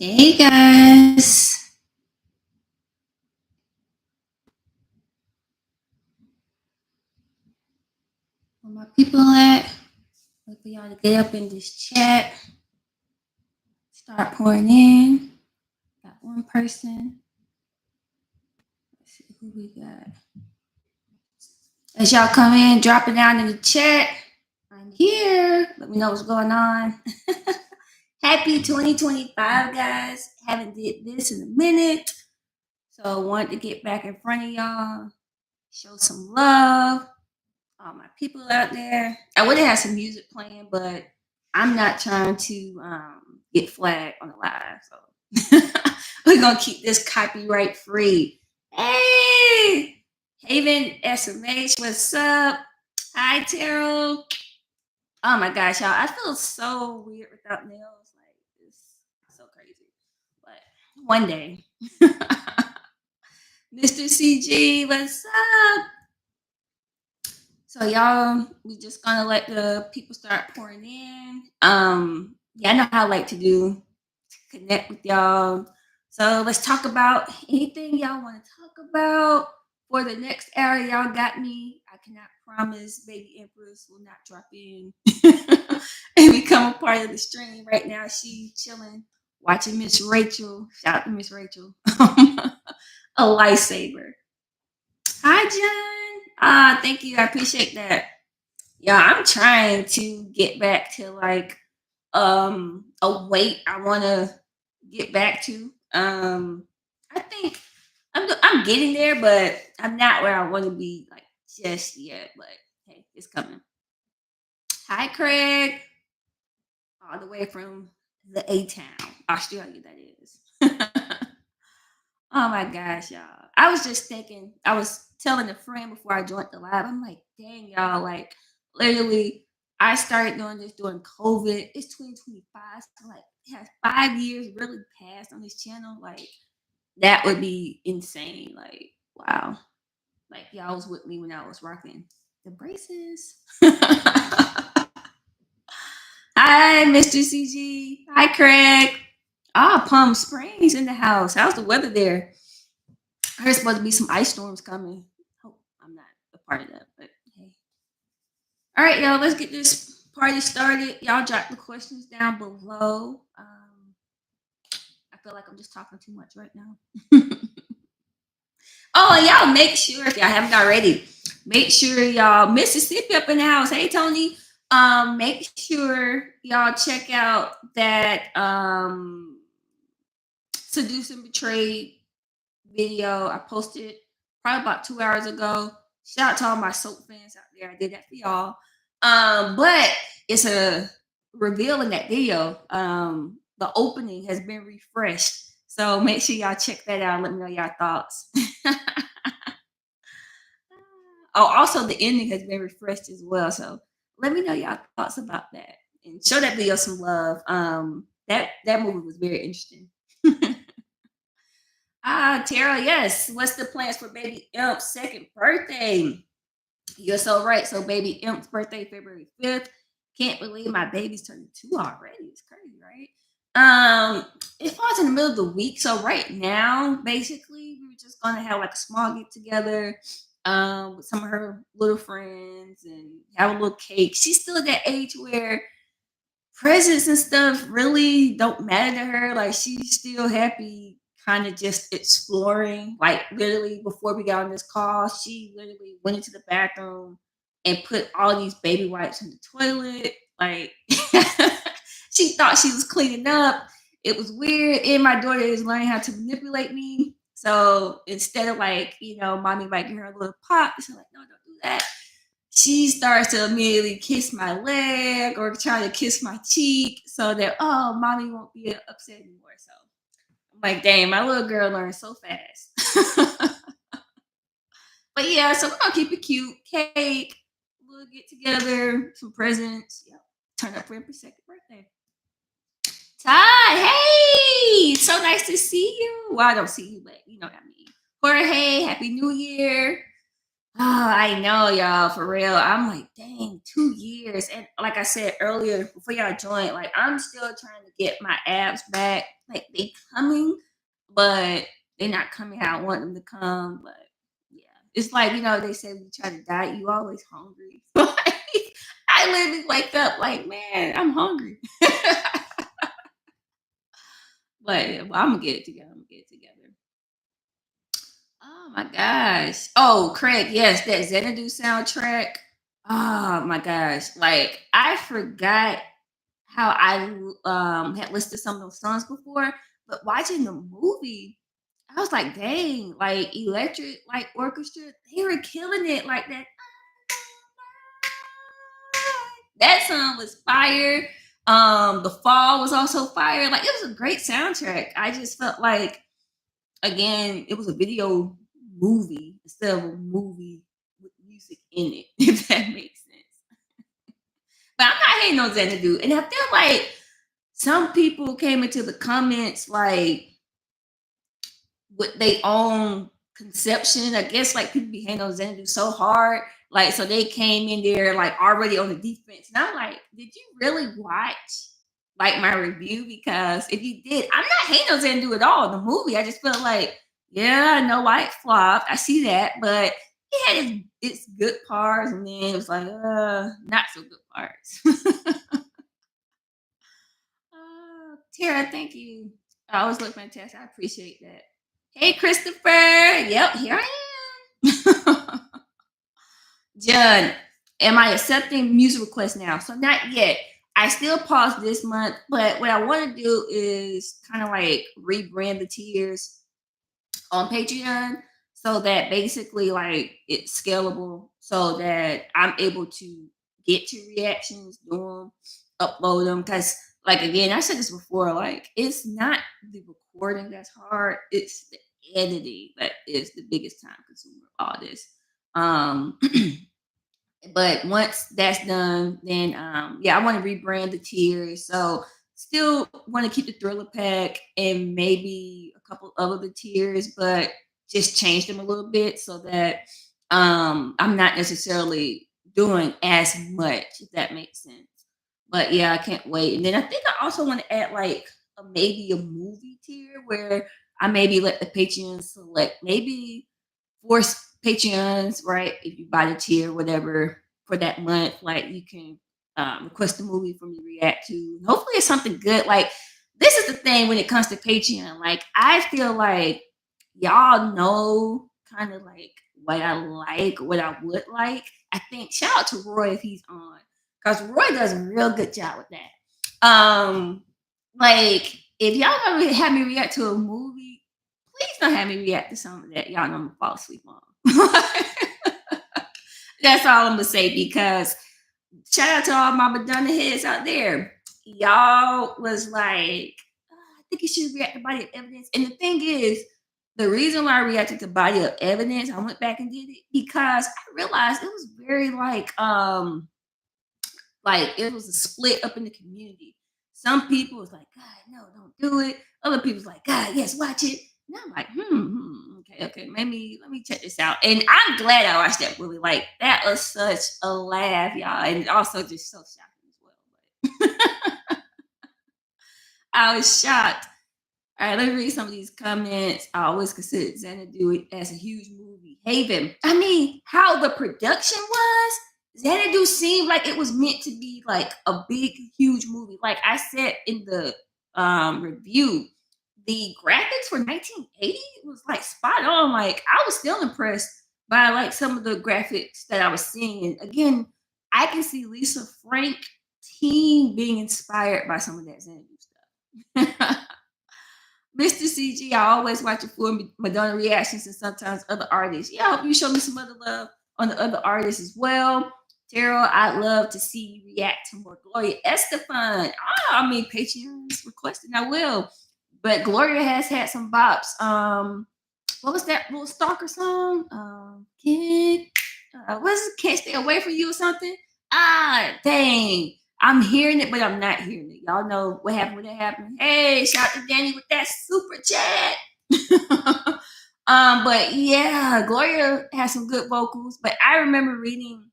Hey guys, where my people at? Wait for y'all to get up in this chat. Start pouring in. Got one person. Let's see who we got. As y'all come in, drop it down in the chat. I'm here. Let me know what's going on. Happy 2025, guys. Haven't did this in a minute, so wanted to get back in front of y'all, show some love. All my people out there. I would have had some music playing, but I'm not trying to get flagged on the live. So we're gonna keep this copyright free. Hey, Haven SMH, what's up? Hi, Terrell. Oh my gosh, y'all! I feel so weird without nails. Like it's so crazy. But one day, Mr. CG, what's up? So y'all, we just gonna let the people start pouring in. Yeah, I know how I like to do connect with y'all. So let's talk about anything y'all want to talk about for the next hour. Y'all got me. I cannot promise Baby Empress will not drop in and become a part of the stream. Right now, she chilling, watching Miss Rachel. Shout out to Miss Rachel, a lifesaver. Hi, John. Thank you. I appreciate that. Yeah, I'm trying to get back to like a weight I want to get back to. I think I'm getting there, but I'm not where I want to be like just yet. But hey, it's coming. Hi, Craig, all the way from the A Town, Australia. That is. Oh my gosh, y'all. I was just thinking, I was telling a friend before I joined the lab, I'm like, dang, y'all, like, literally, I started doing this during COVID. It's 2025. So, like, it has 5 years really passed on this channel. Like, that would be insane. Like, wow. Like, y'all was with me when I was rocking the braces. Hi, Mr. CG. Hi, Craig. Palm Springs in the house. How's the weather there? There's supposed to be some ice storms coming. Hope I'm not a part of that, but hey. All right, y'all, let's get this party started. Y'all drop the questions down below. I feel like I'm just talking too much right now. Oh, and y'all make sure if y'all haven't already, make sure y'all Mississippi up in the house. Hey Tony. Make sure y'all check out that Seduce and Betrayed video I posted probably about 2 hours ago. Shout out to all my soap fans out there. I did that for y'all. But it's a reveal in that video. The opening has been refreshed. So make sure y'all check that out. Let me know y'all thoughts. Oh, also the ending has been refreshed as well. So let me know y'all thoughts about that. And show that video some love. That movie was very interesting. Tara, yes. What's the plans for Baby Imp's second birthday? You're so right. So Baby Imp's birthday, February 5th. Can't believe my baby's turning 2 already. It's crazy, right? It falls in the middle of the week. So right now, basically, we were just gonna have like a small get together with some of her little friends and have a little cake. She's still at that age where presents and stuff really don't matter to her. Like she's still happy, kind of just exploring. Like literally before we got on this call, she literally went into the bathroom and put all these baby wipes in the toilet. Like she thought she was cleaning up. It was weird. And my daughter is learning how to manipulate me. So instead of like, mommy might give her a little pop, she's like, no, don't do that. She starts to immediately kiss my leg or try to kiss my cheek so that mommy won't be upset anymore. So I'm like, dang, my little girl learned so fast. But yeah, so we're gonna keep it cute. Cake, we'll get together, some presents. Yep. Turn up for Empress' second birthday. Todd, hey, so nice to see you. Well, I don't see you, but you know what I mean. Jorge, happy New Year. Oh, I know, y'all, for real. I'm like, dang, 2 years. And like I said earlier, before y'all joined, like I'm still trying to get my abs back. Like they coming, but they're not coming how I want them to come. But yeah, it's like, they say when you try to diet, you always hungry. Like, I literally wake up like, man, I'm hungry. But yeah, well, I'm gonna get it together. I'm gonna get it together. Oh my gosh. Oh, Craig, yes, that Xanadu soundtrack. Oh my gosh. Like I forgot how I had listed some of those songs before, but watching the movie, I was like, dang, like electric like orchestra, they were killing it like that. That song was fire. The fall was also fire. Like it was a great soundtrack. I just felt like again, it was a video movie instead of a movie with music in it, if that makes sense. But I'm not hating on Xanadu. And I feel like some people came into the comments like with their own conception. I guess like people be hating on Xanadu so hard. Like, so they came in there like already on the defense. And I'm like, did you really watch like my review? Because if you did, I'm not hating on Xanadu at all. The movie, I just felt like, yeah, I know why it flopped. I see that, but it had its good parts, and then it was like, not so good parts. Tara, thank you. I always look fantastic. I appreciate that. Hey, Christopher. Yep, here I am. John, am I accepting music requests now? So not yet. I still paused this month, but what I want to do is kind of like rebrand the tiers on Patreon so that basically like it's scalable so that I'm able to get to reactions, do them, upload them. Because like again, I said this before, like it's not the recording that's hard, it's the editing that is the biggest time consumer of all this. Um but once that's done, then yeah, I want to rebrand the tiers. So still want to keep the thriller pack and maybe a couple of other tiers, but just change them a little bit so that I'm not necessarily doing as much, if that makes sense. But yeah, I can't wait. And then I think I also want to add like maybe a movie tier where I maybe let the Patreon select maybe force Patreons, right? If you buy the tier, whatever, for that month, like you can request a movie for me to react to. Hopefully, it's something good. Like this is the thing when it comes to Patreon. Like I feel like y'all know kind of like what I like, what I would like. I think shout out to Roy if he's on, because Roy does a real good job with that. Like if y'all gonna have me react to a movie, please don't have me react to something that y'all know I'm gonna fall asleep on. That's all I'm gonna say because shout out to all my Madonna heads out there. Y'all was like, I think you should react to Body of Evidence. And the thing is, the reason why I reacted to Body of Evidence, I went back and did it because I realized it was very like it was a split up in the community. Some people was like, God, no, don't do it. Other people's like, God, yes, watch it. And I'm like, okay, maybe let me check this out. And I'm glad I watched that movie. Like that was such a laugh, y'all, and also just so shocking as well. But I was shocked. All right, let me read some of these comments. I always considered Xanadu as a huge movie. Haven. I mean, how the production was, Xanadu seemed like it was meant to be like a big, huge movie. Like I said in the review, the graphics for 1980 was like spot on. Like I was still impressed by like some of the graphics that I was seeing. And again, I can see Lisa Frank team being inspired by some of that Xanadu stuff. Mr. CG, I always watch your full Madonna reactions and sometimes other artists. Yeah, I hope you show me some other love on the other artists as well. Terrell, I'd love to see you react to more Gloria Estefan. I mean, Patreon's requesting, I will. But Gloria has had some bops. What was that little stalker song? Can't stay away from you or something? Ah, dang. I'm hearing it, but I'm not hearing it. Y'all know what happened when that happened. Hey, shout out to Danny with that super chat. But yeah, Gloria has some good vocals. But I remember reading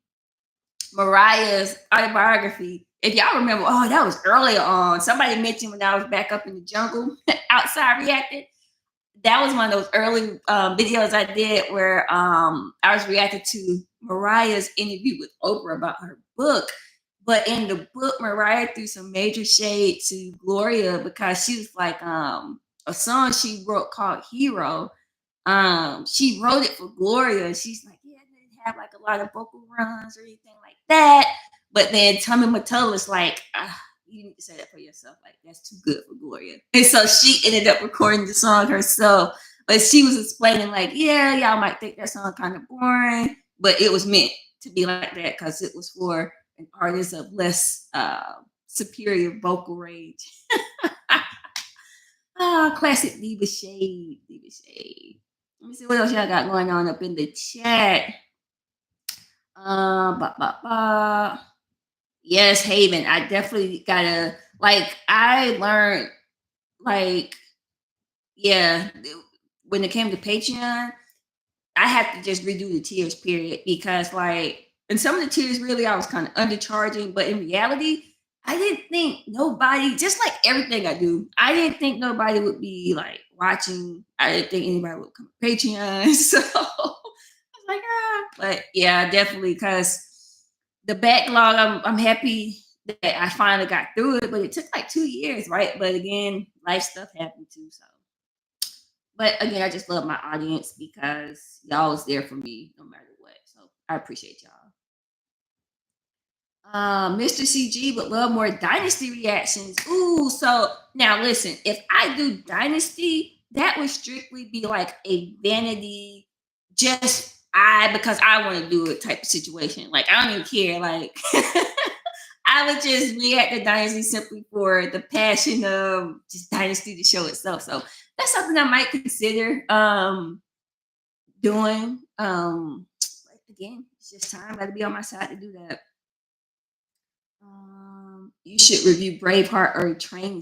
Mariah's autobiography. If y'all remember, oh, that was earlier on. Somebody mentioned when I was back up in the jungle outside reacting. That was one of those early videos I did where I was reacting to Mariah's interview with Oprah about her book. But in the book, Mariah threw some major shade to Gloria because she was like a song she wrote called Hero. She wrote it for Gloria. She's like, yeah, I didn't have like a lot of vocal runs or anything like that. But then Tommy Mottola like, you need to say that for yourself. Like, that's too good for Gloria. And so she ended up recording the song herself. But she was explaining, like, yeah, y'all might think that song kind of boring, but it was meant to be like that because it was for an artist of less superior vocal range. Classic Diva Shade. Diva Shade. Let me see what else y'all got going on up in the chat. Ba, ba, ba. Yes, Haven. I definitely gotta like. I learned like, yeah, when it came to Patreon, I had to just redo the tiers period because like, and some of the tiers really I was kind of undercharging, but in reality, I didn't think nobody, just like everything I do, I didn't think nobody would be like watching. I didn't think anybody would come to Patreon. So I was like, but yeah, definitely because the backlog, I'm happy that I finally got through it, but it took like 2 years, right? But again, life stuff happened too. So but again, I just love my audience because y'all was there for me no matter what. So I appreciate y'all. Mr. CG would love more Dynasty reactions. Ooh, so now listen, if I do Dynasty, that would strictly be like a vanity, just because I want to do it type of situation. Like I don't even care. Like I would just react to Dynasty simply for the passion of just Dynasty to show itself. So that's something I might consider doing. Again, it's just time. Got to be on my side to do that. You should review Braveheart or Train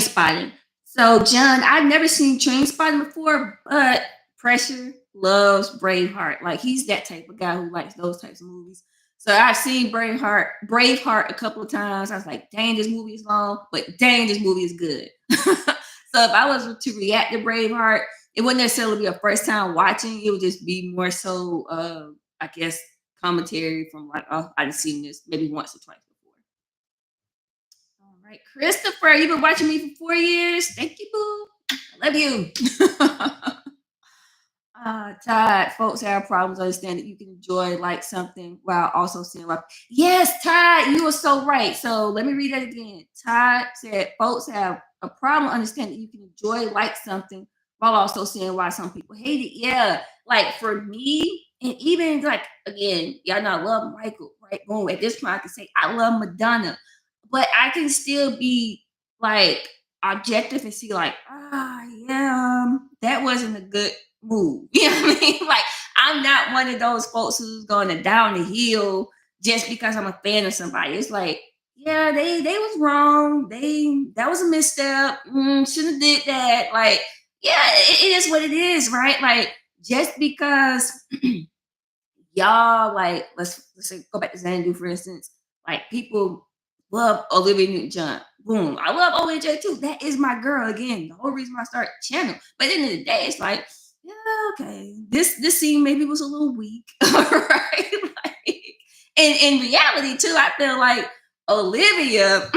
Spotting. So, John, I've never seen Train Spotting before, but Pressure loves Braveheart. Like he's that type of guy who likes those types of movies. So I've seen Braveheart a couple of times. I was like, dang, this movie is long, but dang, this movie is good. So if I was to react to Braveheart, it wouldn't necessarily be a first time watching. It would just be more so, I guess, commentary from like, oh, I've seen this maybe once or twice before. All right, Christopher, you've been watching me for 4 years. Thank you, boo. I love you. Todd, folks have problems understand that you can enjoy like something while also seeing why. Yes, Todd, you are so right. So let me read that again. Todd said folks have a problem understanding that you can enjoy like something while also seeing why some people hate it. Yeah, like for me, and even like again, y'all know I love Michael, right? Boom. At this point, I can say I love Madonna, but I can still be like objective and see like, yeah, that wasn't a good move. You know what I mean? Like, I'm not one of those folks who's going to down the hill just because I'm a fan of somebody. It's like, yeah, they was wrong. That was a misstep. Shouldn't have did that. Like, yeah, it is what it is, right? Like, just because y'all like, let's say go back to Xanadu for instance. Like, people love Olivia Newton-John. Boom, I love OJ too. That is my girl. Again, the whole reason I started the channel. But at the end of the day, it's like, yeah, okay. This scene maybe was a little weak, right? Like, and in reality, too, I feel like Olivia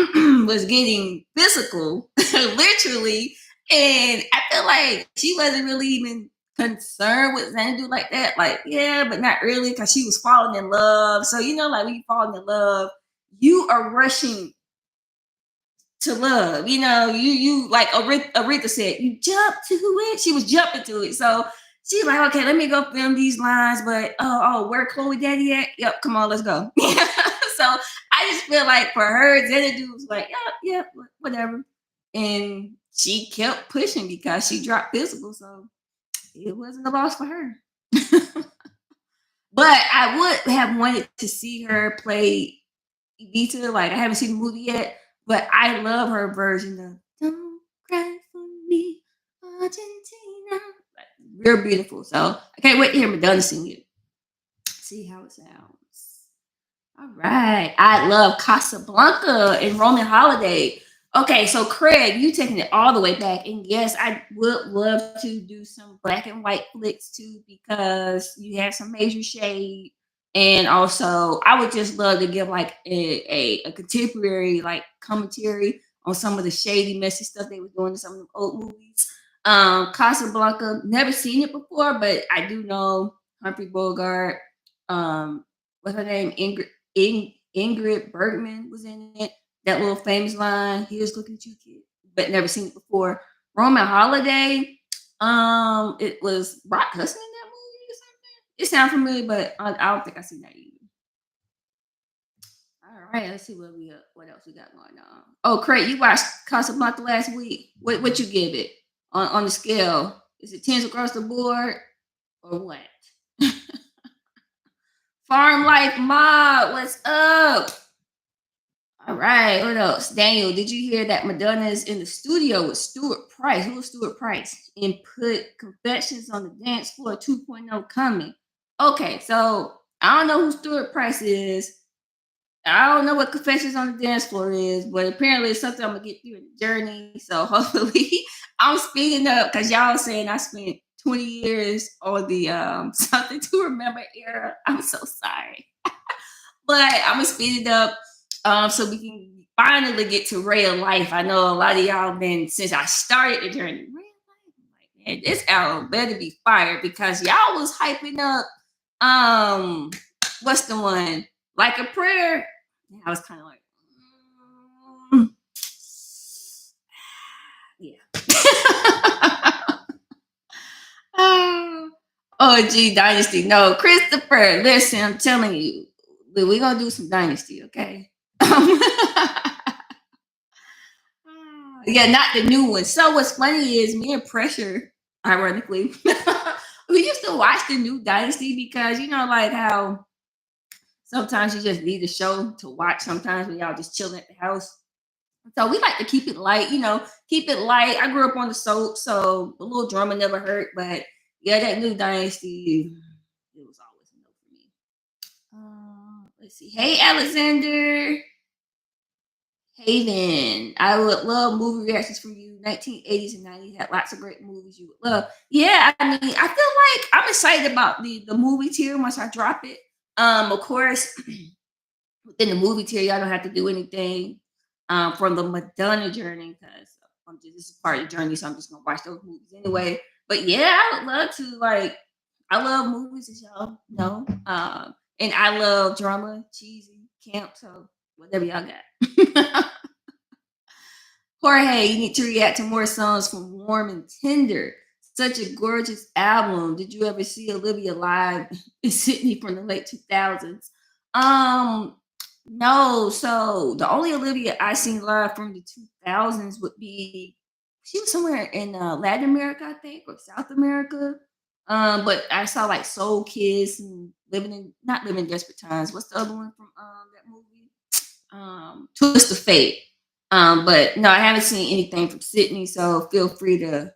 was getting physical, literally, and I feel like she wasn't really even concerned with Xanadu like that. Like, yeah, but not really, because she was falling in love. So you know, like when you fall in love, you are rushing to love. You know, you like Aretha said, you jump to it. She was jumping to it. So she's like, okay, let me go film these lines. But where Chloe Daddy at? Yep, come on, let's go. So I just feel like for her, Xanadu was like, yeah, whatever. And she kept pushing because she dropped physical. So it wasn't a loss for her. But I would have wanted to see her play Evita. Like I haven't seen the movie yet, but I love her version of "Don't Cry for Me, Argentina." Real beautiful. So I can't wait to hear Madonna sing it. See how it sounds. All right. I love Casablanca and Roman Holiday. Okay, so Craig, you taking it all the way back. And yes, I would love to do some black and white flicks too, because you have some major shade. And also I would just love to give like a contemporary like commentary on some of the shady, messy stuff they were doing in some of the old movies. Casablanca, never seen it before, but I do know Humphrey Bogart, what's her name? Ingrid Bergman was in it. That little famous line, "Here's looking at you, kid," but never seen it before. Roman Holiday, it was Rock Hudson in that movie or something. It sounds familiar, but I don't think I seen that either. All right, let's see what else we got going on. Oh, Craig, you watched Casablanca last week. What you give it on the scale? Is it tens across the board or what? Farm Life Mob, what's up? All right, what else? Daniel, did you hear that Madonna is in the studio with Stuart Price? Who is Stuart Price? And put Confessions on the Dance Floor 2.0 coming. Okay, so I don't know who Stuart Price is. I don't know what Confessions on the Dance Floor is, but apparently it's something I'm gonna get through in the journey. So hopefully I'm speeding up because y'all saying I spent 20 years on the something to remember era. I'm so sorry. But I'm gonna speed it up so we can finally get to real life. I know a lot of y'all been since I started the journey. Real life, I'm like, man, this album better be fired because y'all was hyping up. What's the one? Like a Prayer. And I was kind of like, mm, yeah. Oh, gee, Dynasty. No, Christopher, listen, I'm telling you, we're going to do some Dynasty, okay? Yeah, not the new one. So what's funny is me and Pressure, ironically, we used to watch the new Dynasty because, you know, like how sometimes you just need a show to watch sometimes when y'all just chilling at the house. So we like to keep it light, you know, keep it light. I grew up on the soap, so a little drama never hurt. But yeah, that new Dynasty, it was always a no for me. Let's see. Hey, Alexander. Hayden. I would love movie reactions from you. 1980s and 90s had lots of great movies you would love. Yeah, I mean, I feel like I'm excited about the movie tier once I drop it. Of course, within the movie tier, y'all don't have to do anything from the Madonna journey because this is part of the journey, so I'm just gonna watch those movies anyway. But yeah, I would love to like. I love movies, as y'all know, and I love drama, cheesy, camp. So whatever y'all got. Jorge, you need to react to more songs from Warm and Tender. Such a gorgeous album. Did you ever see Olivia live in Sydney from the late 2000s? Um, no. So the only Olivia I seen live from the 2000s would be she was somewhere in Latin America, I think, or South America. But I saw like Soul Kiss and Living in not Living in Desperate Times. What's the other one from that movie? Twist of Fate. But no, I haven't seen anything from Sydney, so feel free to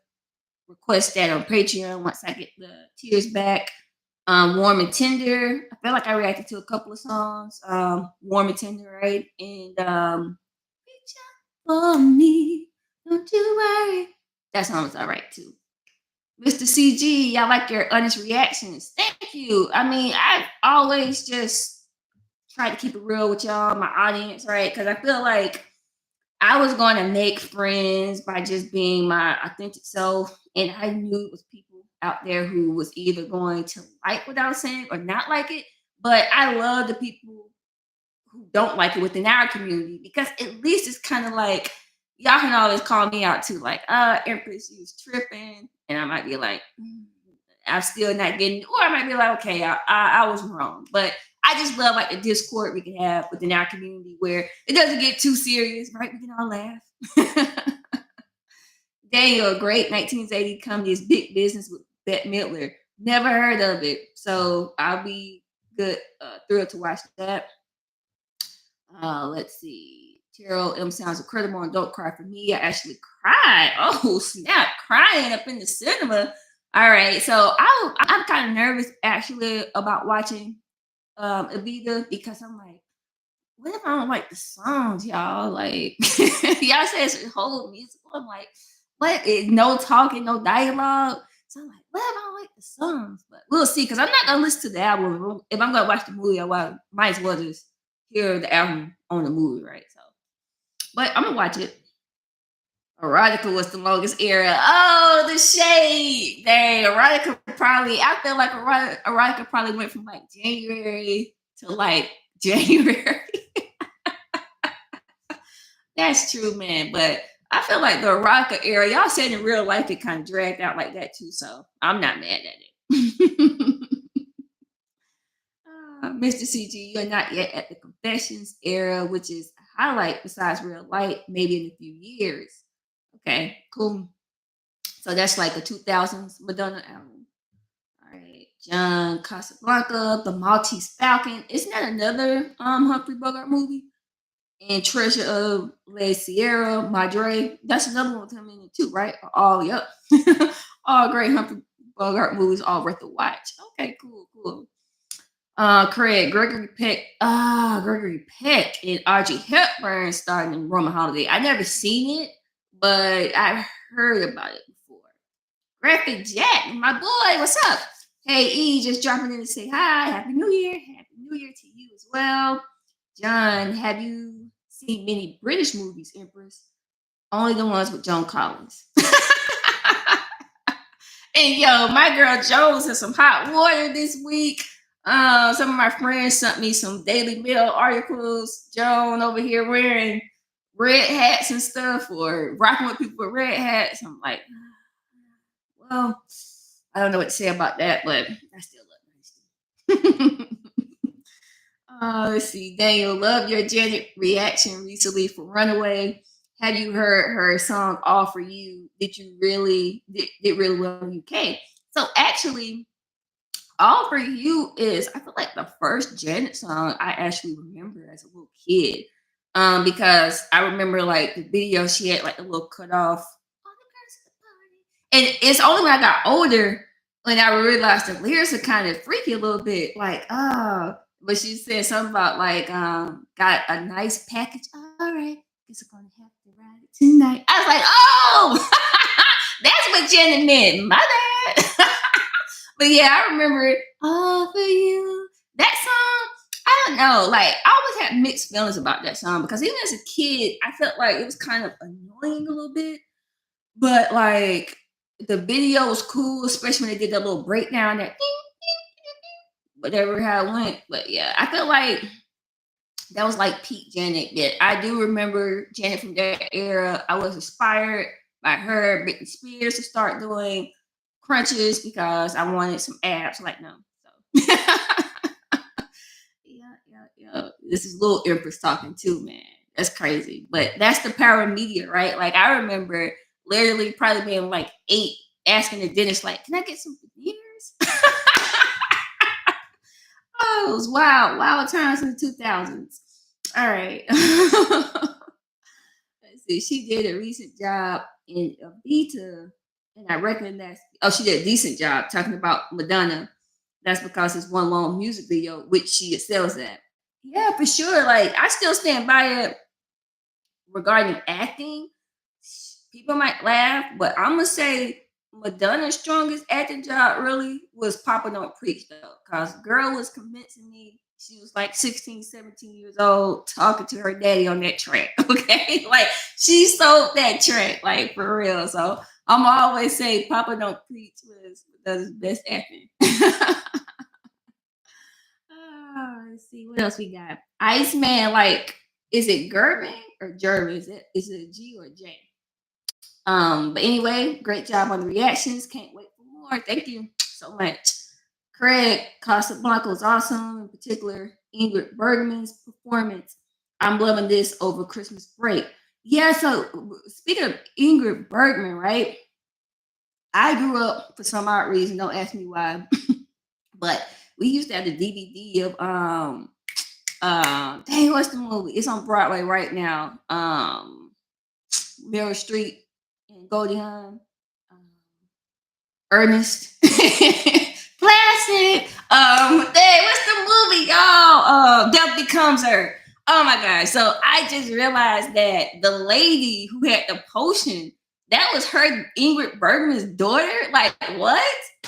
request that on Patreon once I get the tears back. Warm and Tender. I feel like I reacted to a couple of songs. Warm and Tender, right? And reach out for me. Don't you worry. That song was all right too. Mr. CG, y'all like your honest reactions. Thank you. I mean, I've always just tried to keep it real with y'all, my audience, right? Because I feel like I was going to make friends by just being my authentic self. And I knew it was people out there who was either going to like what I was saying or not like it. But I love the people who don't like it within our community because at least it's kind of like y'all can always call me out too, like, Empress, you was tripping. And I might be like, I'm still not getting, or I might be like, okay, I was wrong. But I just love like the discord we can have within our community where it doesn't get too serious, right? We can all laugh. Daniel, a great 1980 comedy is Big Business with Bette Midler. Never heard of it. So I'll be good, thrilled to watch that. Let's see. Terrell M sounds incredible and Don't Cry for Me. I actually cried. Oh, snap, crying up in the cinema. All right, so I'm kind of nervous actually about watching Evita because I'm like, what if I don't like the songs, y'all? Like, y'all said it's a whole musical. I'm like, what? No talking, no dialogue. So I'm like, what if I don't like the songs? But we'll see, because I'm not gonna listen to the album. If I'm gonna watch the movie, might as well just hear the album on the movie, right? So, but I'm gonna watch it. Erotica was the longest era. Oh, the shade. Dang, erotica probably. I feel like erotica probably went from like January to like January. That's true, man. But I feel like the erotica era, y'all said in real life it kind of dragged out like that too. So I'm not mad at it. Mr. CG, you're not yet at the confessions era, which is a highlight besides real light, maybe in a few years. Okay, cool. So that's like a 2000s Madonna album. All right, John Casablanca, The Maltese Falcon. Isn't that another Humphrey Bogart movie? And Treasure of La Sierra Madre. That's another one with him in it too, right? All yep. All great Humphrey Bogart movies, all worth the watch. Okay, cool, cool. Craig, Gregory Peck. Gregory Peck and Audrey Hepburn starring in Roman Holiday. I never seen it, but I've heard about it before. Graphic Jack, my boy, what's up? Hey E, just dropping in to say hi. Happy New Year. Happy New Year to you as well. John, have you seen many British movies, Empress? Only the ones with Joan Collins. And yo, my girl Jones has some hot water this week. Some of my friends sent me some Daily Mail articles. Joan over here wearing red hats and stuff, or rocking with people with red hats. I'm like, well, I don't know what to say about that, but I still look nice. Let's see. Daniel, love your Janet reaction recently for Runaway. Have you heard her song All For You? Did really well in the UK? So actually, All For You is, I feel like, the first Janet song I actually remember as a little kid. Because I remember like the video she had like a little cut off. And it's only when I got older when I realized the lyrics are kind of freaky a little bit. Like, oh, but she said something about like, got a nice package. All right, guess I'm gonna have to ride it tonight. I was like, oh, that's what Jenny meant. My bad. But yeah, I remember it. All for you. That song, I don't know. Like, I always had mixed feelings about that song because even as a kid, I felt like it was kind of annoying a little bit. But like the video was cool, especially when they did that little breakdown that whatever how it went. But yeah, I feel like that was like peak Janet. That I do remember Janet from that era. I was inspired by her, Britney Spears, to start doing crunches because I wanted some abs. Like no, so yeah. This is Little Empress talking too, man. That's crazy. But that's the power of media, right? Like I remember literally probably being like 8, asking the dentist, like, can I get some veneers? Oh, it was wild, wild times in the 2000s. All right. Let's see. She did a recent job in Evita, and I reckon she did a decent job talking about Madonna. That's because it's one long music video, which she excels at. Yeah, for sure. Like I still stand by it regarding acting. People might laugh, but I'm gonna say Madonna's strongest acting job really was Papa Don't Preach though. Cause girl was convincing me she was like 16, 17 years old talking to her daddy on that track. Okay. Like she sold that track, like for real. So I'm always say Papa Don't Preach was Madonna's best acting. Let's see what else we got. Iceman, like, is it Gervin or Gervin? Is it a G or a J? But anyway, great job on the reactions. Can't wait for more. Thank you so much. Craig Casablanca was awesome, in particular Ingrid Bergman's performance. I'm loving this over Christmas break. Yeah, so speaking of Ingrid Bergman, right? I grew up for some odd reason, don't ask me why, but we used to have the DVD of dang, what's the movie? It's on Broadway right now. Meryl Streep and Goldie Hawn. Um, Ernest. Plastic. Hey, what's the movie, y'all? Death Becomes Her. Oh my gosh. So I just realized that the lady who had the potion, that was her Ingrid Bergman's daughter. Like, what?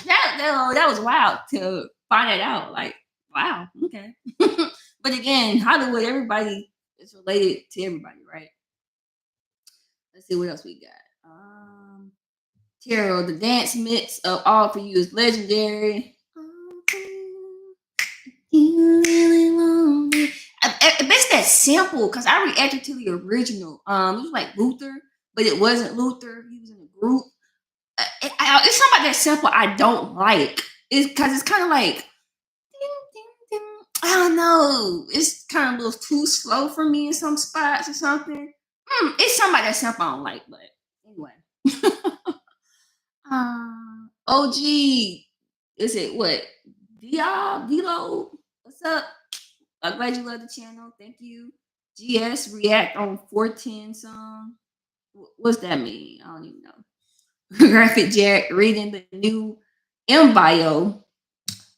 That was wild to find it out. Like, wow, okay. But again, Hollywood, everybody is related to everybody, right? Let's see what else we got. Tarot, the dance mix of All For You is legendary. You really want me. I bet that sample because I reacted to the original. It was like Luther, but it wasn't Luther. He was in a group. It's something about that sample I don't like. It's because it's kind of like ding, ding, ding. I don't know. It's kind of a little too slow for me in some spots or something. It's something about that sample I don't like, but anyway. OG, is it what? Dilo, what's up? I'm glad you love the channel. Thank you. GS React on 410 song. What's that mean? I don't even know. Graphic Jack reading the new M bio.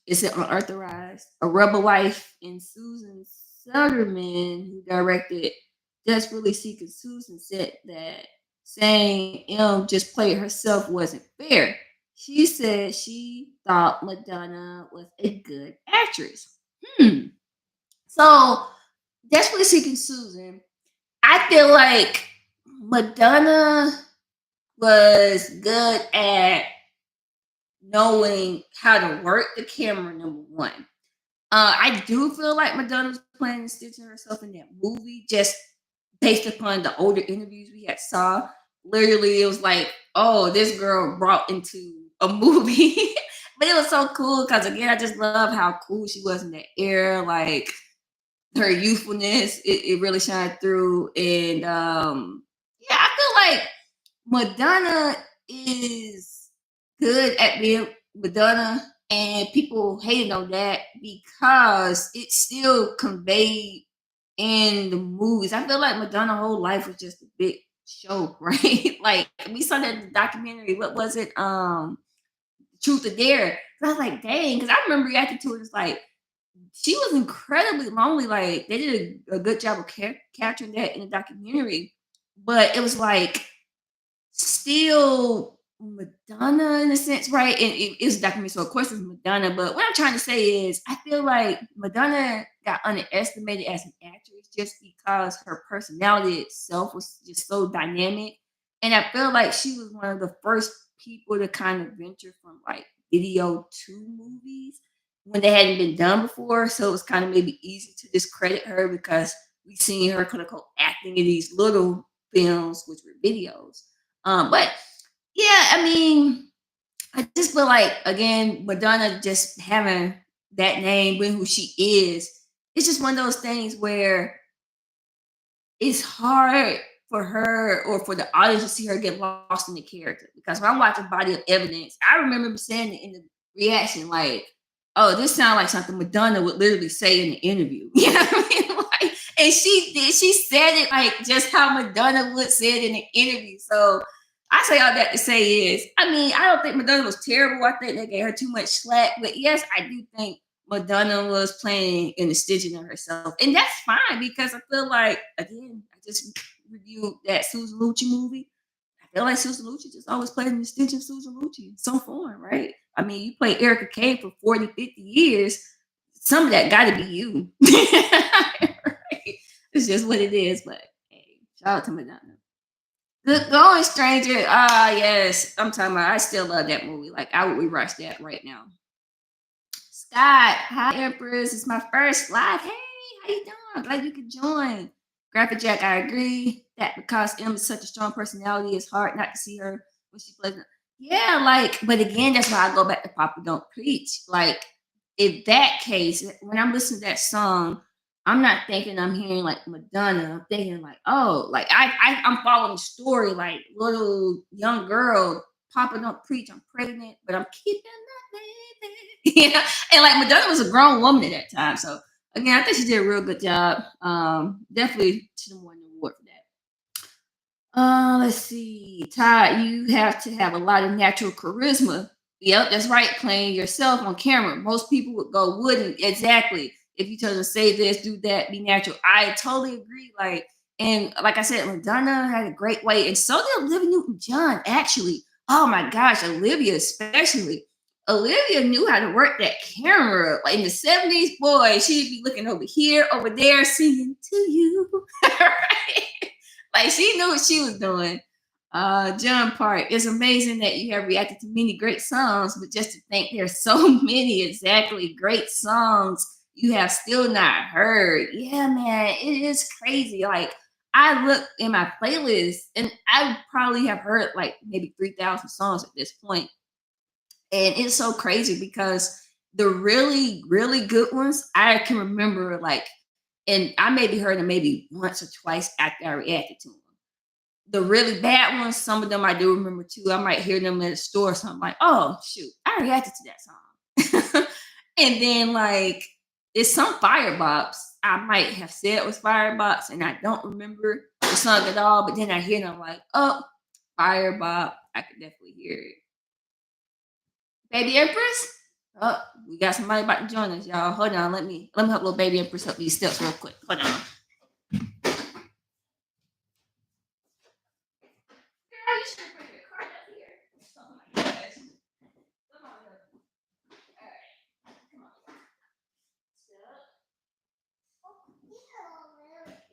Is it unauthorized? A Rebel Wife and Susan Sutterman, who directed Desperately Seeking Susan, said that saying M just played herself wasn't fair. She said she thought Madonna was a good actress. So, Desperately Seeking Susan, I feel like Madonna was good at knowing how to work the camera, number one. I do feel like Madonna was playing and stitching herself in that movie, just based upon the older interviews we had saw. Literally, it was like, oh, this girl brought into a movie. But it was so cool because again, I just love how cool she was in that era. Like her youthfulness, it really shined through. And yeah, I feel like Madonna is good at being Madonna, and people hated on that because it still conveyed in the movies. I feel like Madonna's whole life was just a big show, right? Like we saw that in the documentary. What was it? Truth or Dare. So I was like, dang, because I remember reacting to it. It's like she was incredibly lonely. Like they did a good job of capturing that in the documentary, but it was like still Madonna in a sense, right? And it is a documentary, so of course it's Madonna. But what I'm trying to say is, I feel like Madonna got underestimated as an actress just because her personality itself was just so dynamic. And I feel like she was one of the first people to kind of venture from like video to movies when they hadn't been done before. So it was kind of maybe easy to discredit her because we seen her quote unquote acting in these little films, which were videos. But yeah, I mean, I just feel like again, Madonna just having that name, being who she is, it's just one of those things where it's hard for her or for the audience to see her get lost in the character. Because when I'm watching Body of Evidence, I remember saying it in the reaction, like, "Oh, this sounds like something Madonna would literally say in the interview." You know what I mean? Like, and she did. She said it like just how Madonna would say it in the interview. So I say all that to say is, I mean, I don't think Madonna was terrible. I think they gave her too much slack. But yes, I do think Madonna was playing in the stitching of herself. And that's fine because I feel like, again, I just reviewed that Susan Lucci movie. I feel like Susan Lucci just always played in the stitch of Susan Lucci in some form, right? I mean, you play Erica Kane for 40, 50 years. Some of that got to be you. Right? It's just what it is. But hey, shout out to Madonna. The Going Stranger. Ah, yes. I'm talking about. I still love that movie. Like I would rewatch that right now. Scott, hi Empress. It's my first live. Hey, how you doing? I'm glad you could join. Graphic Jack, I agree that because M is such a strong personality, it's hard not to see her when she plays. Yeah, like, but again, that's why I go back to Papa Don't Preach. Like, in that case, when I'm listening to that song, I'm not thinking I'm hearing like Madonna. I'm thinking like, oh, like I'm following the story, like little young girl, Papa Don't Preach, I'm pregnant, but I'm keeping my baby. You know, and like Madonna was a grown woman at that time. So again, I think she did a real good job. Definitely should have won the award for that. Let's see. Todd, you have to have a lot of natural charisma Yep, that's right. Playing yourself on camera. Most people would go, wouldn't exactly. If you tell them to say this, do that, be natural. I totally agree. Like, and like I said, Madonna had a great way, and so did Olivia Newton-John. Actually, oh my gosh, Olivia especially. Olivia knew how to work that camera. Like in the 70s, boy, she'd be looking over here, over there, singing to you. Right? Like she knew what she was doing. John Park, it's amazing that you have reacted to many great songs, but just to think there's so many exactly great songs you have still not heard. Yeah, man, it is crazy. Like I look in my playlist and I probably have heard like maybe 3,000 songs at this point. And it's so crazy because the really, really good ones I can remember like, and I maybe heard them maybe once or twice after I reacted to them. The really bad ones, some of them I do remember too. I might hear them in the store, so I'm like, oh shoot, I reacted to that song. And then like it's some firebox I might have said was firebox, and I don't remember the song at all. But then I hear them like, oh, firebox. I could definitely hear it. Baby Empress. Oh, we got somebody about to join us, y'all. Hold on, let me help little Baby Empress up these steps real quick. Hold on. Girl, you should bring your card up here. Oh my gosh. Come on up. All right. Come on. Sit up.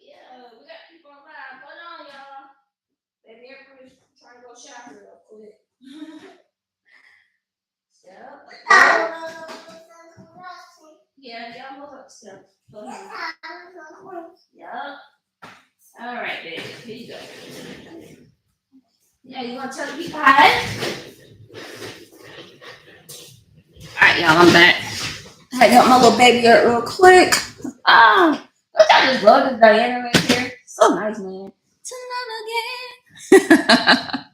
Yeah, we got people on live. Hold on, y'all. Baby Empress trying to go shower real quick. Step. Yeah, y'all move up step. Go ahead. Yep. All right, baby. Here you go. Yeah, you want to tell the people hi? All right, y'all, I'm back. I had to help my little baby out real quick. Ah, I just love this Diana right here. So nice, man. Tonight again.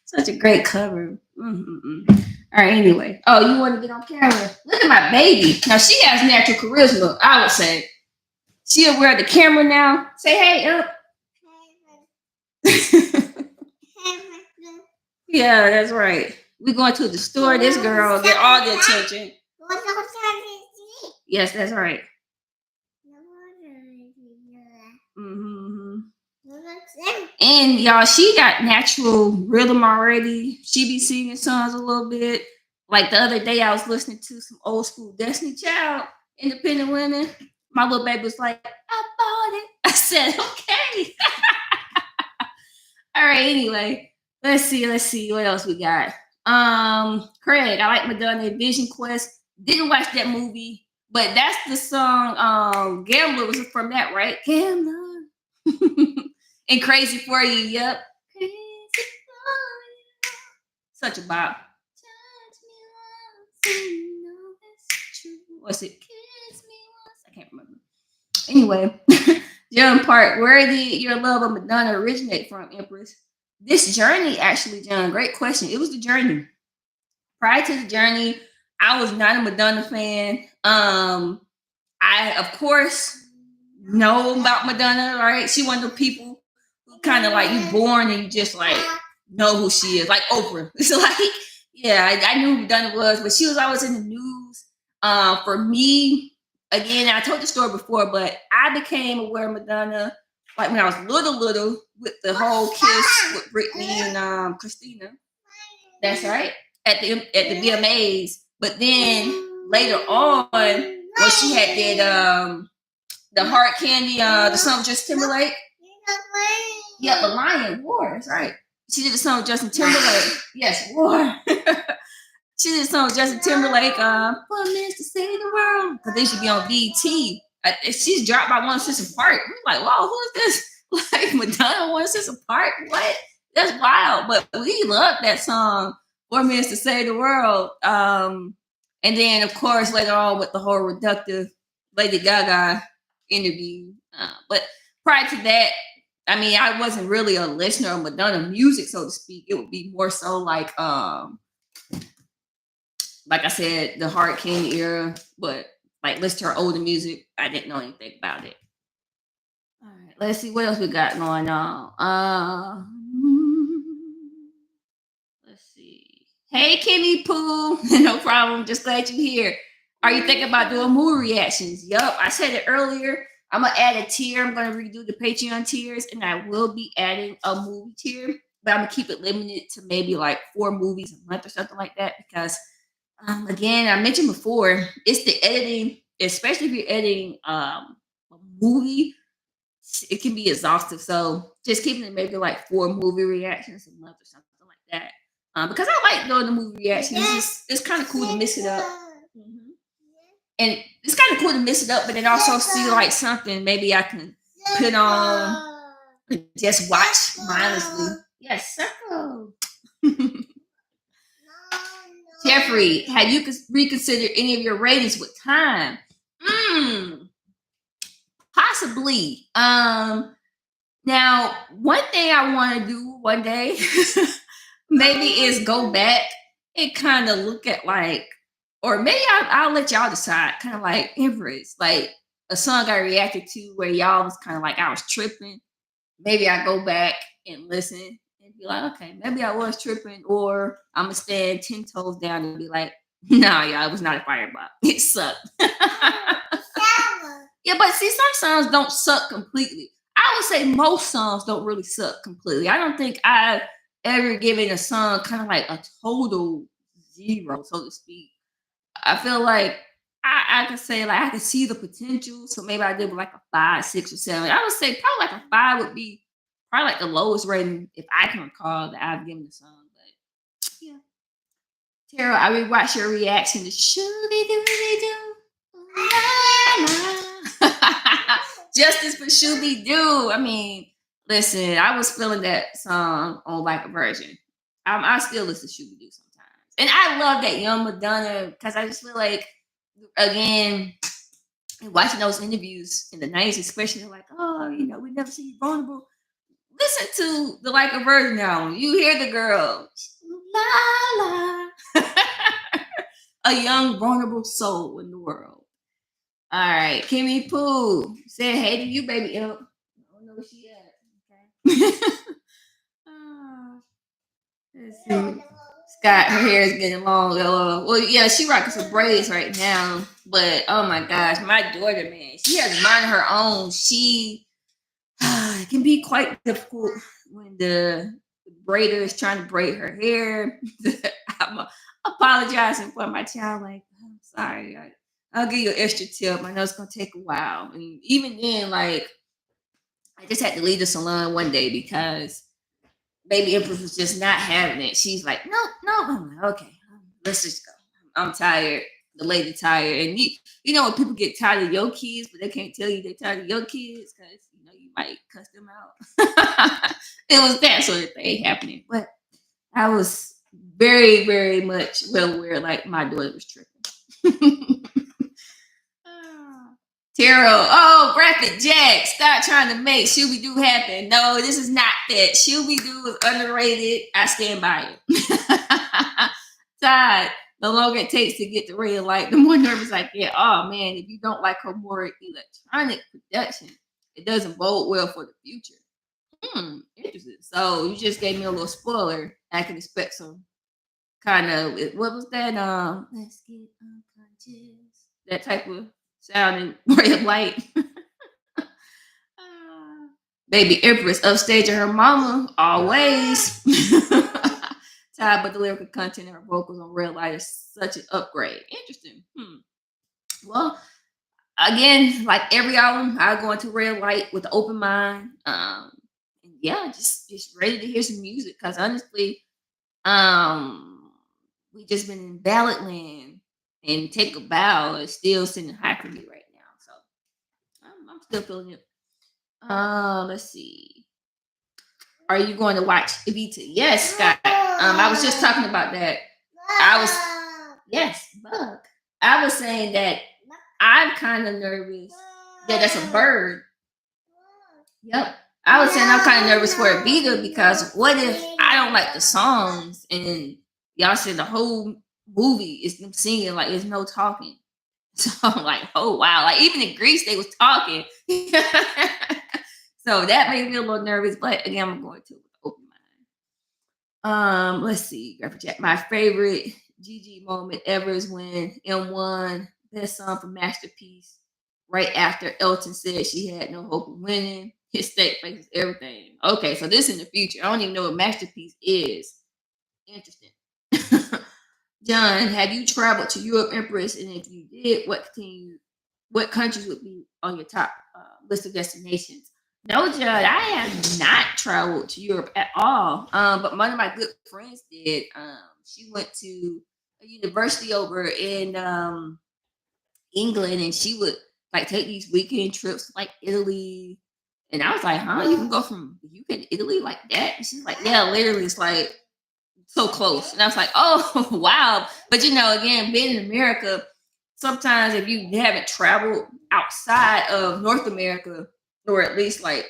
Such a great cover. Mm-hmm. All right, anyway. Oh, you want to get on camera? Look at my baby. Now, she has natural charisma, I would say. She aware of the camera now. Say hey, Yeah, that's right. We going to the store. This girl get all the attention. Yes, that's right. Mm-hmm. And y'all, she got natural rhythm already. She be singing songs a little bit. Like the other day, I was listening to some old school Destiny Child, Independent Women. My little baby was like, I bought it. I said, okay. All right, anyway. Let's see what else we got. Craig, I like Madonna Vision Quest. Didn't watch that movie, but that's the song Gambler was from that, right? Gambler. And Crazy for You, yep. Crazy for You. Such a bop. What's it? Kiss me once. I can't remember. Anyway, John Park, where did your love of Madonna originate from, Empress? This journey, actually, John, great question. It was the journey. Prior to the journey, I was not a Madonna fan. I, of course, know about Madonna, right? She one of the people who kind of like you born and you just like know who she is, like Oprah. It's like, yeah, I knew who Madonna was, but she was always in the news. For me, again, I told the story before, but I became aware of Madonna like when I was little with the whole kiss with Britney and Christina. That's right. At the VMAs. But then later on, when she had that the hard candy, the song with Justin Timberlake. Yeah, the Lion War. That's right. She did the song with Justin Timberlake. Yes, War. She did a song with Justin Timberlake. For minutes to save the world. Because they should be on BT. She's dropped by one sister Park. I'm like, wow, who is this? Like Madonna, one sister Park. What? That's wild. But we love that song. 4 minutes to save the world. And then of course later on with the whole reductive Lady Gaga interview. But prior to that, I mean, I wasn't really a listener of Madonna music, so to speak. It would be more so like I said, the hard candy era, but like listen to her older music, I didn't know anything about it. All right, let's see what else we got going on. Let's see. Hey, Kimmy Pooh. No problem. Just glad you're here. Are you thinking about doing movie reactions? Yup. I said it earlier. I'm gonna add a tier. I'm gonna redo the Patreon tiers, and I will be adding a movie tier. But I'm gonna keep it limited to maybe like 4 movies a month or something like that. Because again, I mentioned before, it's the editing, especially if you're editing a movie, it can be exhaustive. So just keeping it maybe like 4 movie reactions a month or something like that. Because I like doing the movie reactions. It's kind of cool to mix it up. Mhm. And it's kind of cool to mix it up, but then also see like something maybe I can put on and just watch mindlessly. Yes, circle. Jeffrey, have you reconsidered any of your ratings with time? Possibly. Now, one thing I want to do one day maybe is go back and kind of look at like, or maybe I'll let y'all decide, kind of like Empress, like a song I reacted to where y'all was kind of like I was tripping. Maybe I go back and listen and be like, okay, maybe I was tripping, or I'm gonna stand 10 toes down and be like, nah, y'all, it was not a fireball. It sucked. Yeah, but see, some songs don't suck completely. I would say most songs don't really suck completely. I don't think I've ever given a song kind of like a total zero, so to speak. I feel like I could say like I could see the potential, so maybe I did like a 5, 6, or 7. I would say probably like a 5 would be probably like the lowest rating if I can recall that I've given the song. But yeah, Tara, I rewatched your reaction to Shooby Dooby Doo. Justice for Shooby Doo. I mean, listen, I was feeling that song on like a version. I still listen to Shooby Doo sometimes, and I love that young Madonna because I just feel like, again, watching those interviews in the '90s, especially, they're like, oh, we never see you vulnerable. Listen to the like a version now. You hear the girl, la la, a young vulnerable soul in the world. All right, Kimmy Pooh said hey to you, baby imp. I don't know where she at. Okay. Ah, let's see. Scott, her hair is getting long. Well, yeah, she rocking some braids right now. But oh my gosh, my daughter, man, she has a mind of her own. She it can be quite difficult when the braider is trying to braid her hair. I'm apologizing for my child. Like, I'm sorry. I'll give you an extra tip. I know it's gonna take a while, and even then, like, I just had to leave the salon one day because Baby Empress was just not having it. She's like, no, no. I'm like, okay, let's just go. I'm tired. The lady tired, and you know when people get tired of your kids, but they can't tell you they're tired of your kids because you might cuss them out. It was that sort of thing happening, but I was very, very much well aware like my daughter was tripping. Taro, oh, Graphic Jack, stop trying to make Shooby Doo happen. No, this is not that. Shooby Doo is underrated. I stand by it. Todd, the longer it takes to get the red light, the more nervous I get. Oh man, if you don't like her more electronic production, it doesn't bode well for the future. Interesting. So you just gave me a little spoiler. I can expect some kind of what was that? Let's get unconscious. That type of sounding red light. Baby Empress upstaging her mama always. Tied, but the lyrical content and her vocals on red light is such an upgrade. Interesting. Well, again, like every album, I go into red light with an open mind. And yeah, just ready to hear some music because honestly, we just been in ballad land, and Take a Bow is still sitting high for me right now. So I'm still feeling it. Let's see. Are you going to watch Evita? Yes, Scott. I was just talking about that. I was yes, bug. I was saying that I'm kind of nervous. Yeah, that's a bird. Yep. I was saying I'm kind of nervous for Evita because what if I don't like the songs and y'all said the whole movie is them singing like there's no talking. So I'm like, oh wow, like even in Greece they was talking. So that made me a little nervous, but again, I'm going to with open mind. Let's see, Graphic Jack. My favorite GG moment ever is when M won Best Song for Masterpiece right after Elton said she had no hope of winning. His state faces everything. Okay, so this in the future. I don't even know what Masterpiece is. Interesting. John, have you traveled to Europe, Empress? And if you did, what countries would be on your top list of destinations? No, Judd, I have not traveled to Europe at all. But one of my good friends did. She went to a university over in England, and she would like take these weekend trips to, like Italy. And I was like, huh? You can go from the UK to Italy like that? And she's like, yeah, literally, it's like so close. And I was like, oh, wow. But again, being in America, sometimes if you haven't traveled outside of North America, or at least like,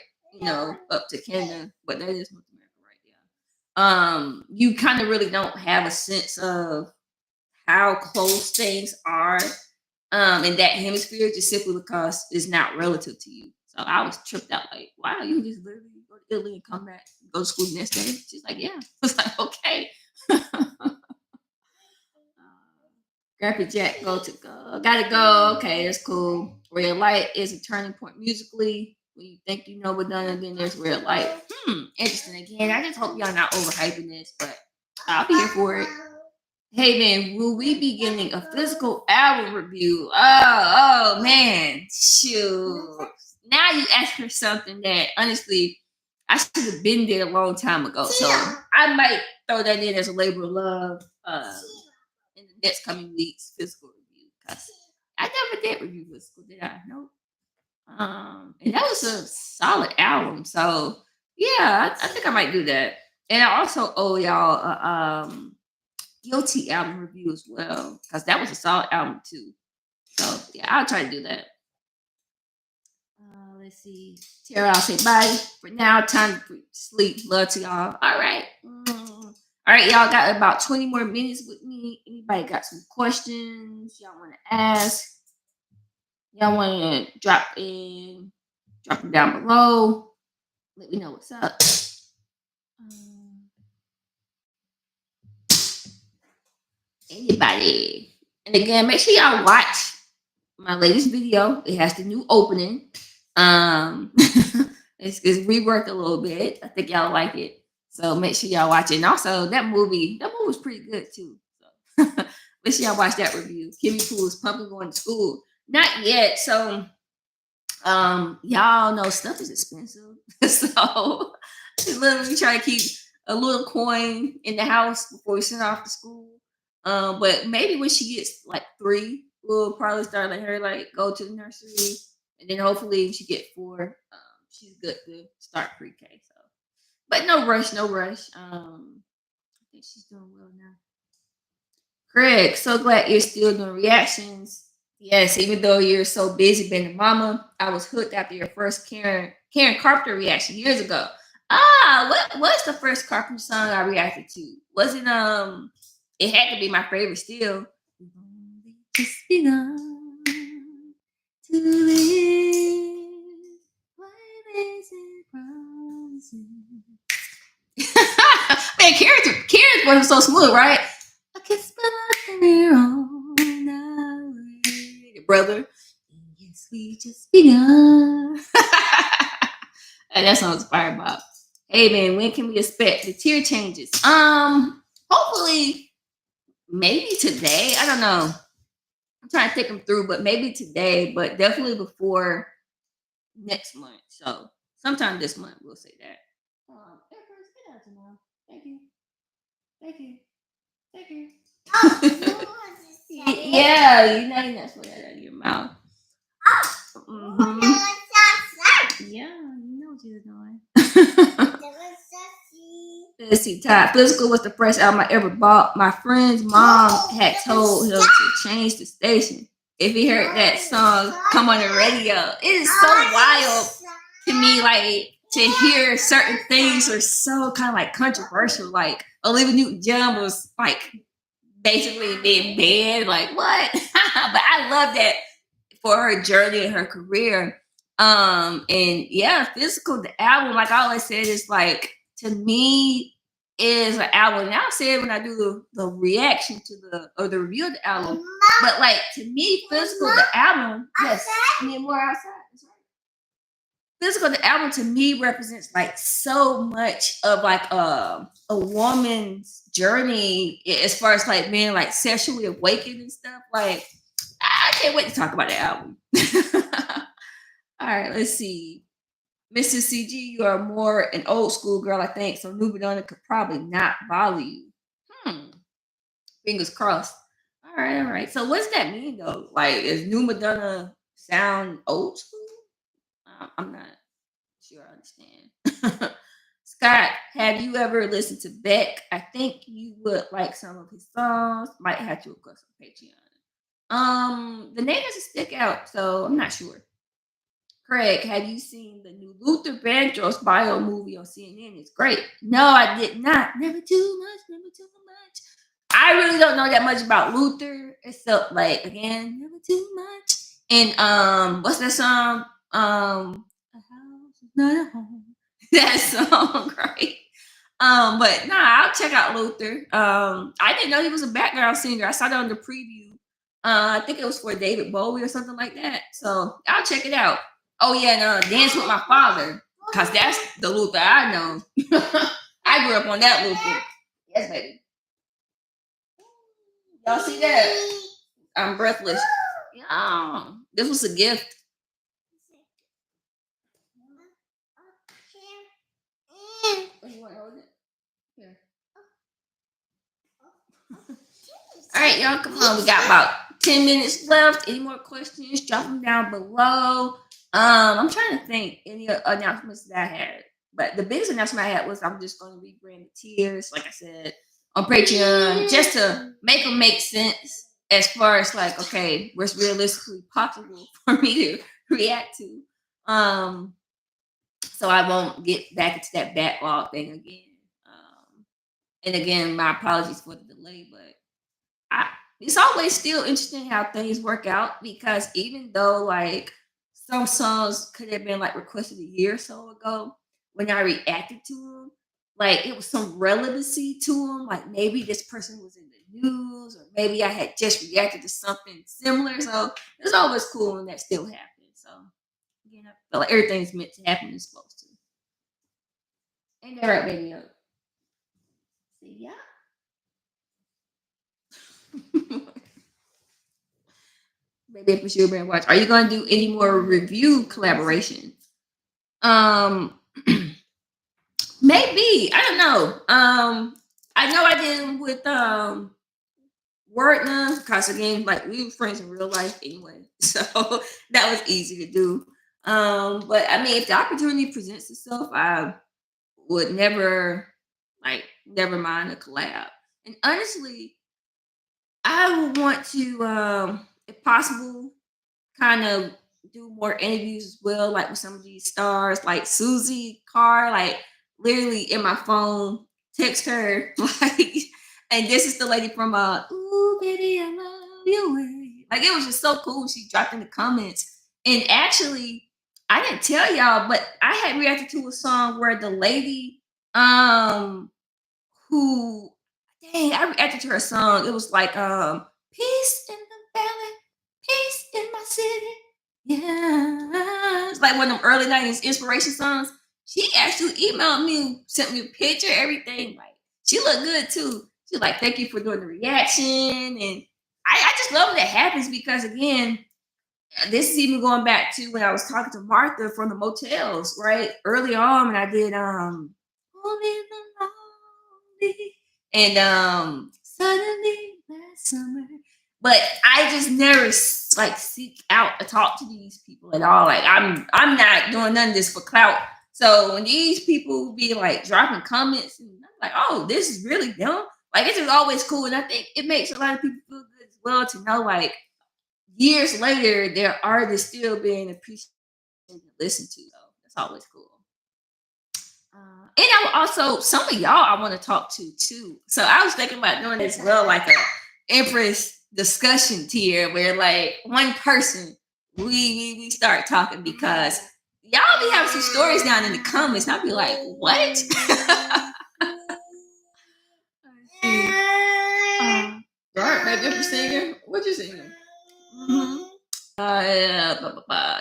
up to Canada, but that is North America right now. You kind of really don't have a sense of how close things are in that hemisphere just simply because it's not relative to you. So I was tripped out like, wow, you can just literally go to Italy and come back, go to school the next day. She's like, yeah. I was like, okay. Graphic Jack, gotta go. Okay, that's cool. Red Light is a turning point musically. When you think you know Madonna, then there's Red Light. Interesting. Again, I just hope y'all not overhyping this, but I'll be here for it. Hey man, will we be getting a physical album review? Oh man, shoot. Now you ask her something that honestly I should have been there a long time ago. So I might throw that in as a labor of love in the next coming weeks physical review. Because I never did review physical, did I? Nope. And that was a solid album. So yeah, I think I might do that. And I also owe y'all Guilty album review as well, because that was a solid album too. So yeah, I'll try to do that. Let's see. Tara, I'll say bye for now. Time to sleep. Love to y'all. All right. All right, y'all got about 20 more minutes with me. Anybody got some questions y'all want to ask? Y'all want to drop them down below. Let me know what's up. Anybody? And again, make sure y'all watch my latest video. It has the new opening. It's reworked a little bit. I think y'all like it. So make sure y'all watch it. And also that movie was pretty good too. So make sure y'all watch that review. Kimmy Pooh is pumping going to school. Not yet. So y'all know stuff is expensive. So literally try to keep a little coin in the house before we send off to school. But maybe when she gets like 3, we'll probably start letting her like go to the nursery, and then hopefully when she get 4, she's good to start pre-K. So, but no rush, no rush. I think she's doing well now. Craig, so glad you're still doing reactions. Yes, even though you're so busy being a mama, I was hooked after your first Karen Carpenter reaction years ago. What's the first Carpenter song I reacted to? Was it It had to be my favorite still. Just begun to live. What is it promising? Man, Karen's voice was so smooth, right? I kiss my career on brother. Yes, we just begun. And that song's fire, Bob. Hey man, when can we expect the tier changes? Hopefully maybe today. I don't know. I'm trying to think them through, but maybe today, but definitely before next month. So sometime this month, we'll say that. Empress, get out tomorrow. Thank you. Thank you. Thank you. Yeah, you're not supposed to have that out of your mouth. Yeah, you know what you're doing. Let's see, Todd. Physical was the first album I ever bought. My friend's mom had told him to change the station if he heard that song come on the radio. It is so wild to me, like to hear certain things are so kind of like controversial. Like Olivia Newton-John was like basically being banned. Like what? But I love that for her journey and her career. And yeah, Physical, the album, like I always said, is like to me is an album. And I'll say it when I do the reaction to the review of the album. But like to me, physical, the album, yes, I need more outside. That's right. Physical, the album to me represents like so much of like a woman's journey as far as like being like sexually awakened and stuff. Like I can't wait to talk about the album. All right, let's see. Mrs. CG, you are more an old school girl, I think. So New Madonna could probably not bother you. Hmm. Fingers crossed. All right. So what's that mean though? Like, is New Madonna sound old school? I'm not sure I understand. Scott, have you ever listened to Beck? I think you would like some of his songs. Might have to request on Patreon. The name doesn't stick out, so I'm not sure. Craig, have you seen the new Luther Vandross bio movie on CNN? It's great. No, I did not. Never too much. Never too much. I really don't know that much about Luther, except like again, never too much. And what's that song? A house is not a home. That song, right? But nah, I'll check out Luther. I didn't know he was a background singer. I saw that on the preview. I think it was for David Bowie or something like that. So I'll check it out. Oh yeah, and Dance with My Father, cause that's the Luther I know. I grew up on that Luther. Yes, baby. Y'all see that? I'm breathless. Yeah, this was a gift. Oh, you want to hold it? Here. All right, y'all, come on. We got about 10 minutes left. Any more questions? Drop them down below. I'm trying to think any announcements that I had. But the biggest announcement I had was I'm just going to rebrand the tiers, like I said, on Patreon, just to make them make sense as far as like, okay, what's realistically possible for me to react to. So I won't get back into that backlog thing again. And again, my apologies for the delay, but it's always still interesting how things work out because even though like some songs could have been like requested a year or so ago, when I reacted to them, like it was some relevancy to them. Like maybe this person was in the news, or maybe I had just reacted to something similar. So it's always cool when that still happens. So you know, I feel like everything's meant to happen as supposed to. Ain't that right, baby? See ya. Maybe if you're and watch. Are you gonna do any more review collaborations? Um maybe. I don't know. I know I did with Wordna, because again, like we were friends in real life anyway. So that was easy to do. But I mean if the opportunity presents itself, I would never mind a collab. And honestly, I would want to if possible kind of do more interviews as well, like with some of these stars, like Susie Carr, like literally in my phone, text her, like, and this is the lady from Ooh, baby, I love you. Like it was just so cool. She dropped in the comments. And actually, I didn't tell y'all, but I had reacted to a song where the lady who dang, I reacted to her song. It was like Peace in the Valley, Peace in my city. Yeah. It's like one of them early 90s inspiration songs. She actually emailed me, sent me a picture, everything. Like she looked good too. She's like, thank you for doing the reaction. And I just love when that happens because again, this is even going back to when I was talking to Martha from the motels, right? Early on when I did Only the Lonely and suddenly last summer. But I just never like seek out to talk to these people at all. Like I'm not doing none of this for clout. So when these people be like dropping comments and I'm like, oh, this is really them. Like it's just always cool. And I think it makes a lot of people feel good as well to know like years later their art is still being appreciated and listened to. So that's always cool. And I will also some of y'all I want to talk to too. So I was thinking about doing as well, like a Empress discussion tier where like one person we start talking because y'all be having some stories down in the comments. And I'll be like, what? Dark, Baby Empress singing. What you singing? Mm-hmm.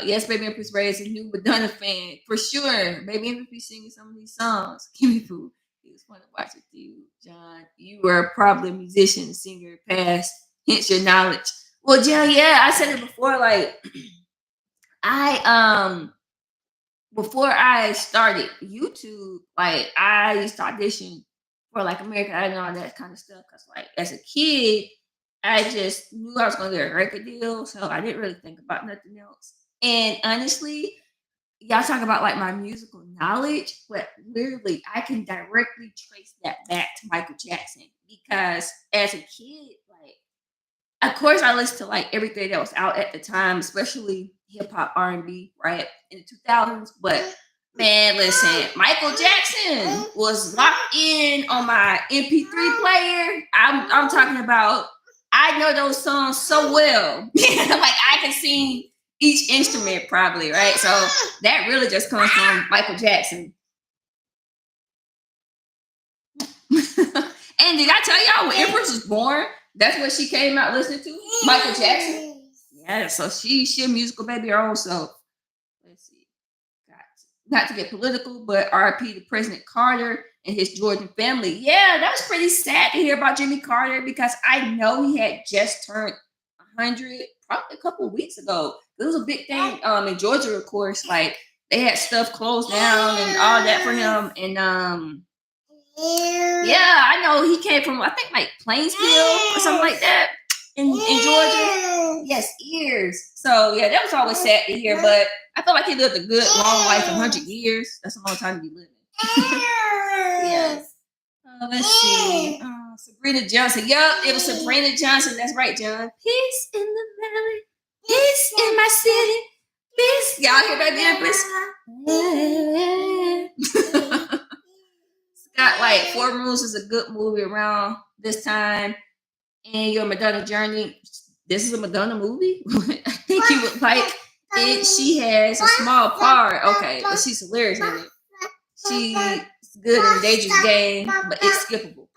Yes, Baby Empress raised a new Madonna fan for sure. Baby Empress be singing some of these songs. Give me food. It was fun to watch with you, John. You were probably a musician, singer, past, hence your knowledge. Well, John, yeah, I said it before. Like, I before I started YouTube, like I used to audition for like American Idol and all that kind of stuff. Cause like as a kid, I just knew I was gonna get a record deal, so I didn't really think about nothing else. And honestly, y'all talk about like my musical knowledge, but literally I can directly trace that back to Michael Jackson because as a kid, like of course I listened to like everything that was out at the time, especially hip hop R&B, right? In the 2000s. But man, listen, Michael Jackson was locked in on my MP3 player. I'm talking about I know those songs so well. Like I can sing each instrument probably, right? So that really just comes from Michael Jackson. And did I tell y'all when Empress was born? That's what she came out listening to? Michael Jackson. Yeah, so she a musical baby her own self. Let's see. Not to get political, but RIP to President Carter and his Jordan family. Yeah, that was pretty sad to hear about Jimmy Carter because I know he had just turned 100 probably a couple of weeks ago. It was a big thing in Georgia, of course. Like they had stuff closed down and all that for him. And yeah, I know he came from I think like Plainsville or something like that in Georgia. Yes, ears. So yeah, that was always sad to hear, but I feel like he lived a good long life, 100 years. That's a long time to be living. Yes. Let's see. Sabrina Johnson. Yup, it was Sabrina Johnson. That's right, John. Peace in the valley. Peace in my city. Peace. Y'all hear Baby Empress? Got like Four Rooms is a good movie around this time. And Your Madonna Journey. This is a Madonna movie. I think you would like it. She has a small part. Okay, but she's hilarious in it. She's good in the Dangerous Game, but it's skippable.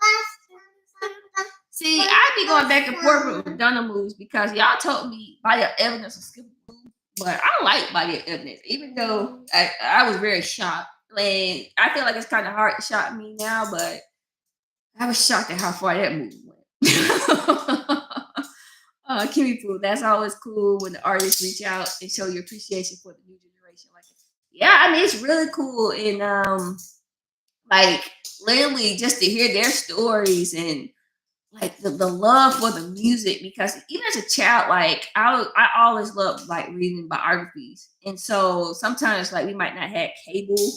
See, I be going back and forth with Madonna movies because y'all told me Body of Evidence was skippable, but I don't like Body of Evidence, even though I was very shocked. Like, I feel like it's kind of hard to shock me now, but I was shocked at how far that movie went. Kimmy Poo, that's always cool when the artists reach out and show your appreciation for the new generation. Like, yeah, I mean, it's really cool. And like literally just to hear their stories and like the love for the music because even as a child, like I always loved like reading biographies. And so sometimes like we might not have cable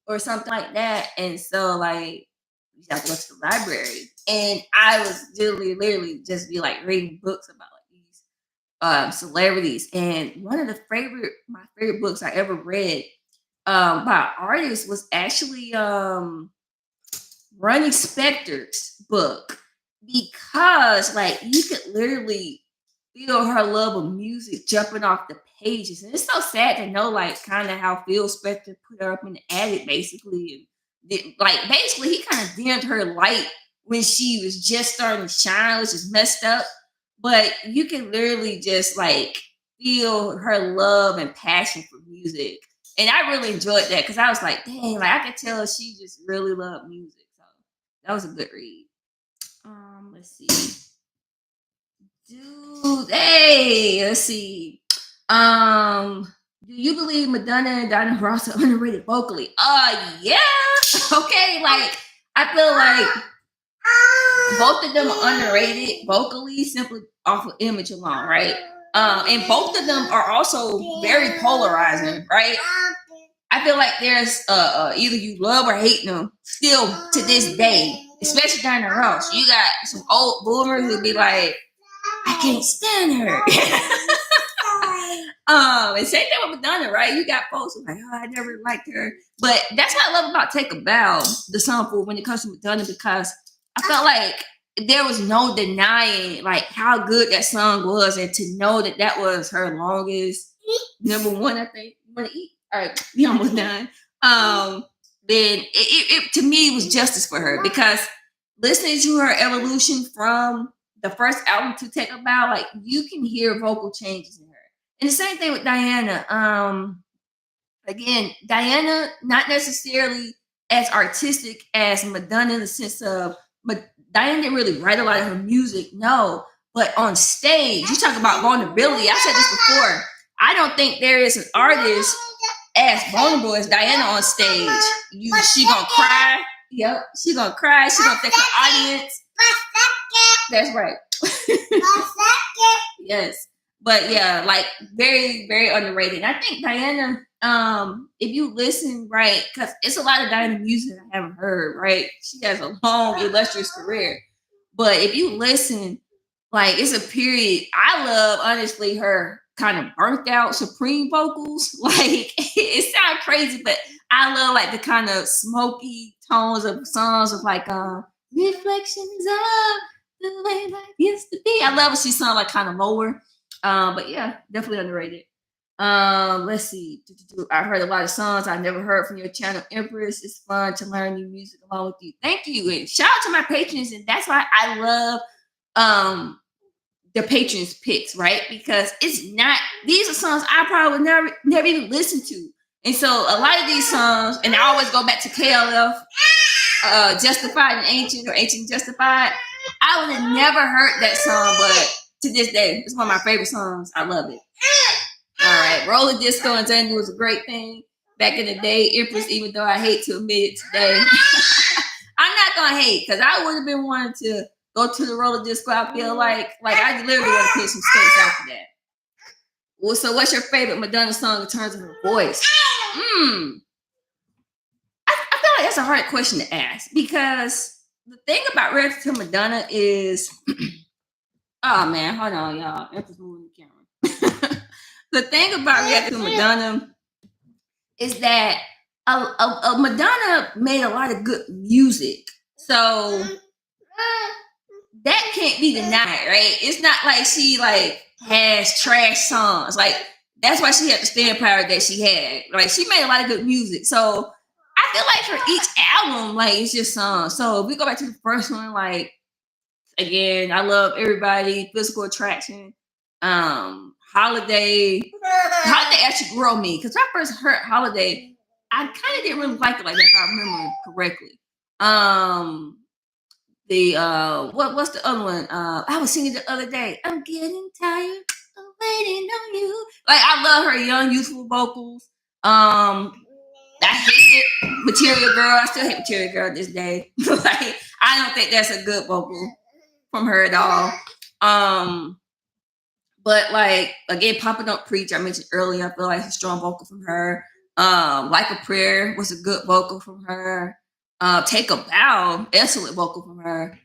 or something like that. And so like we have to go to the library. And I was literally just be like reading books about like these celebrities. And one of my favorite books I ever read by artists was actually Ronnie Spector's book because like you could literally feel her love of music jumping off the pages. And it's so sad to know like kind of how Phil Spector put her up in the attic basically. And like basically he kind of dimmed her light when she was just starting to shine, which is messed up. But you can literally just like feel her love and passion for music. And I really enjoyed that because I was like, dang, like I could tell she just really loved music. So that was a good read. Let's see. Dude, hey, let's see. Do you believe Madonna and Diana Ross are underrated vocally? Yeah. Okay, like I feel like both of them are underrated vocally simply off of image alone, right? And both of them are also very polarizing, right? I feel like there's either you love or hate them still to this day, especially Diana Ross. You got some old boomers who be like, I can't stand her. And same thing with Madonna, right? You got folks who are like, oh, I never liked her. But that's what I love about Take a Bow, the song for when it comes to Madonna, because I felt like there was no denying like how good that song was, and to know that that was her longest number one, I think. You want to eat? All right, we almost done. Then it to me it was justice for her because listening to her evolution from the first album to Take a Bow, like you can hear vocal changes in her. And the same thing with Diana. Again, Diana, not necessarily as artistic as Madonna in the sense of, but Diana didn't really write a lot of her music, no. But on stage, you talk about vulnerability. I said this before. I don't think there is an artist as vulnerable as Diana on stage. She gonna cry. Yep, she gonna cry. She gonna thank her audience. That's right. Yes. But yeah, like very, very underrated. I think Diana, if you listen right, because it's a lot of Diana music I haven't heard, right? She has a long, illustrious career. But if you listen, like it's a period. I love honestly her kind of burnt out supreme vocals. Like it sounds crazy, but I love like the kind of smoky tones of songs of like reflections of the way life used to be. I love when she sounds like kind of lower. But yeah, definitely underrated. Let's see. I've heard a lot of songs I never heard from your channel, Empress. It's fun to learn new music along with you. Thank you. And shout out to my patrons. And that's why I love the patrons picks, right? Because it's not, these are songs I probably would never even listen to. And so a lot of these songs, and I always go back to KLF, Justified and Ancient, or Ancient Justified. I would have never heard that song, but to this day, it's one of my favorite songs. I love it. All right, roller disco and tango was a great thing back in the day. Empress, even though I hate to admit it today, I'm not gonna hate because I would have been wanting to go to the roller disco. I feel like I literally want to put some skates after that. Well, so what's your favorite Madonna song in terms of her voice? I feel like that's a hard question to ask because the thing about reacting to Madonna is, oh man, hold on, y'all. Empress moving the camera. The thing about reacting to Madonna is that Madonna made a lot of good music, so that can't be denied, right? It's not like she like has trash songs. Like that's why she had the staying power that she had. Like she made a lot of good music, so I feel like for each album, like it's just songs. So if we go back to the first one, like again, I love Everybody, Physical Attraction, Holiday. Holiday actually grew on me because when I first heard Holiday, I kind of didn't really like it like that if I remember correctly. What's the other one? I was singing the other day. I'm getting tired of waiting on you. Like I love her young, youthful vocals. I hate it. Material Girl. I still hate Material Girl this day. Like I don't think that's a good vocal from her at all. But like again, Papa Don't Preach, I mentioned earlier, I feel like it's a strong vocal from her. Like a Prayer was a good vocal from her. Take a Bow, excellent vocal from her.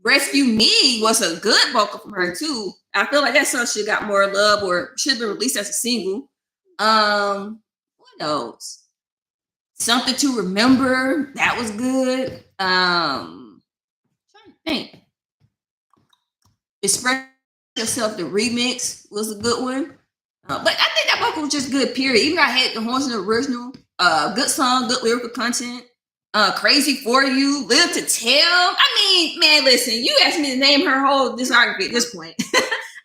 Rescue Me was a good vocal from her too. I feel like that song should have got more love or should have been released as a single. What else? Something to Remember, that was good. Trying to think. Express Yourself, the remix was a good one. But I think that vocal was just good, period. Even though I had the horns in the original, good song, good lyrical content. Crazy for You, Live to Tell. I mean, man, listen, you asked me to name her whole discography at this point.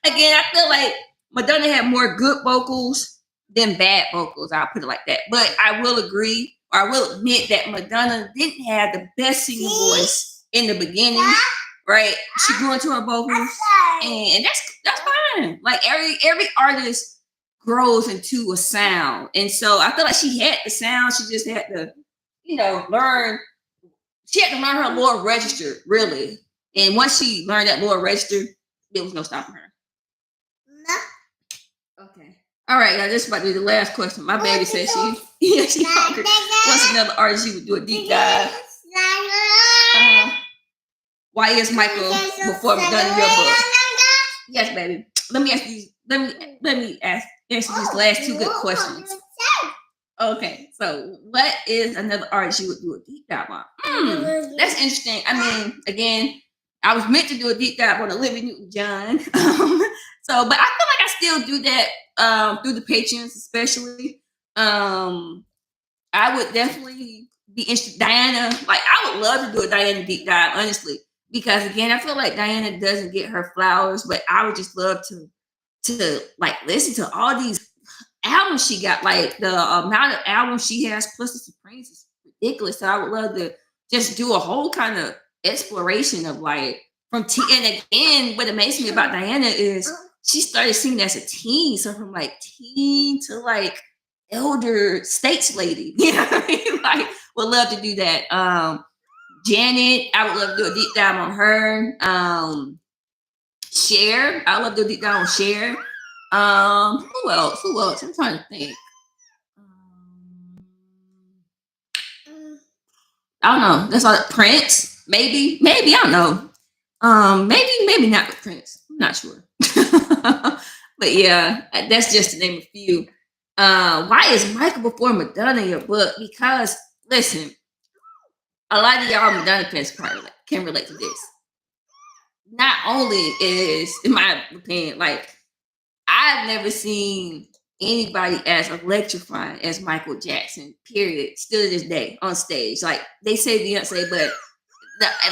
Again, I feel like Madonna had more good vocals than bad vocals. I'll put it like that. But I will agree, or I will admit that Madonna didn't have the best singing voice in the beginning. Right? She grew into her vocals, and that's fine. Like every artist grows into a sound, and so I feel like she had the sound. She just had to, learn. She had to learn her lower register, really. And once she learned that lower register, there was no stopping her. Okay. All right, now this is about to be the last question. My baby says she hungry. What's another artist you would do a deep dive? Why is Michael before we've done your book? Yes, baby. Let me ask you. Let me answer these last two good questions. Okay, so what is another artist you would do a deep dive on? That's interesting. I mean, again, I was meant to do a deep dive on Olivia Newton-John. But I feel like I still do that through the patrons, especially. I would definitely Diana. Like I would love to do a Diana deep dive, honestly, because again, I feel like Diana doesn't get her flowers, but I would just love to like listen to all these albums she got. Like the amount of albums she has plus the Supremes is ridiculous. So I would love to just do a whole kind of exploration of like from and again, what amazes me about Diana is she started singing as a teen. So from like teen to like elder states lady. You know what I mean? Like would love to do that. Janet, I would love to do a deep dive on her. Cher, I would love to do a deep dive on Cher. Who else? Who else? I'm trying to think. I don't know. That's all. Prince, maybe, I don't know. Maybe not with Prince. I'm not sure. But yeah, that's just to name a few. Why is Michael before Madonna in your book? Because listen, a lot of y'all Madonna fans probably can relate to this. Not only is, in my opinion, like I've never seen anybody as electrifying as Michael Jackson, period. Still to this day on stage. Like they say Beyonce, but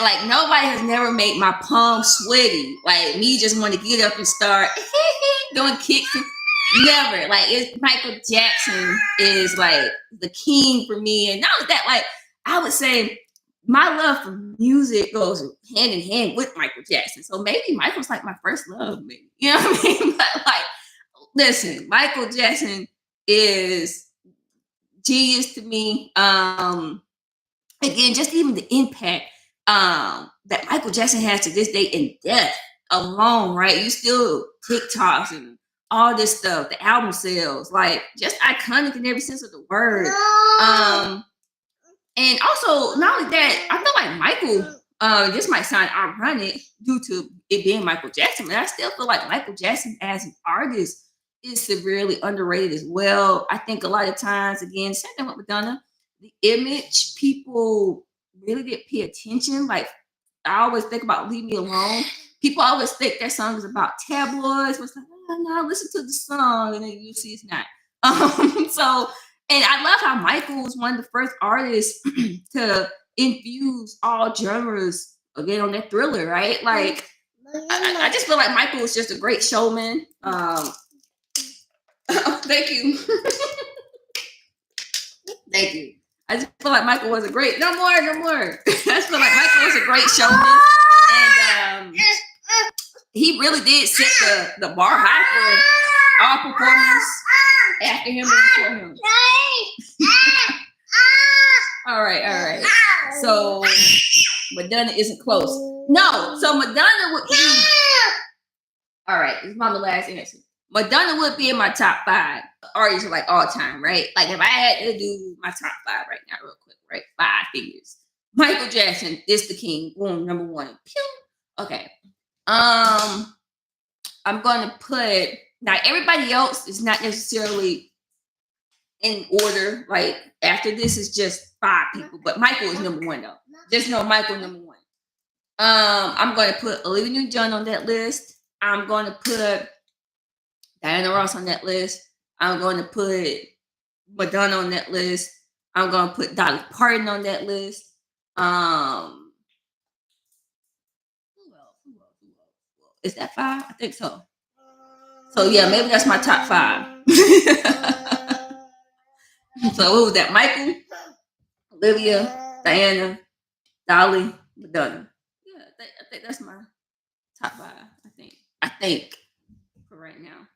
like nobody has never made my palms sweaty. Like me just want to get up and start doing kicks. Never. Like it's Michael Jackson is like the king for me. And not only that, like I would say my love for music goes hand in hand with Michael Jackson. So maybe Michael's like my first love, maybe. You know what I mean? But like, listen, Michael Jackson is genius to me. Again, just even the impact that Michael Jackson has to this day in death alone, right? You still TikToks and all this stuff, the album sales, like just iconic in every sense of the word. And also, not only that, I feel like Michael, this might sound ironic due to it being Michael Jackson, but I still feel like Michael Jackson as an artist is severely underrated as well. I think a lot of times, again, same thing with Madonna, the image, people really didn't pay attention. Like, I always think about Leave Me Alone. People always think that song is about tabloids. It's like, oh, no, listen to the song, and then you see it's not. So, and I love how Michael was one of the first artists to infuse all genres again on that Thriller, right? Like, I just feel like Michael was just a great showman. Thank you. Thank you. I just feel like Michael was a great. No more. I just feel like Michael was a great showman, and he really did set the bar high for all performers after him and before him. All right. So Madonna isn't close. No, so Madonna would be. All right, this is my last answer. Madonna would be in my top 5 artists like all time, right? Like if I had to do my top 5 right now, real quick, right? 5 figures. Michael Jackson is the king. Boom, number 1. Pew. Okay. I'm gonna put now everybody else is not necessarily in order. Like after this is just 5 people, but Michael is number 1 though. Just know Michael number 1. I'm gonna put Olivia Newton-John on that list. I'm gonna put Diana Ross on that list. I'm going to put Madonna on that list. I'm going to put Dolly Parton on that list. Who else? Is that 5? I think so. So yeah, maybe that's my top 5. So what was that? Michael, Olivia, Diana, Dolly, Madonna. Yeah, I think that's my top 5. I think for right now.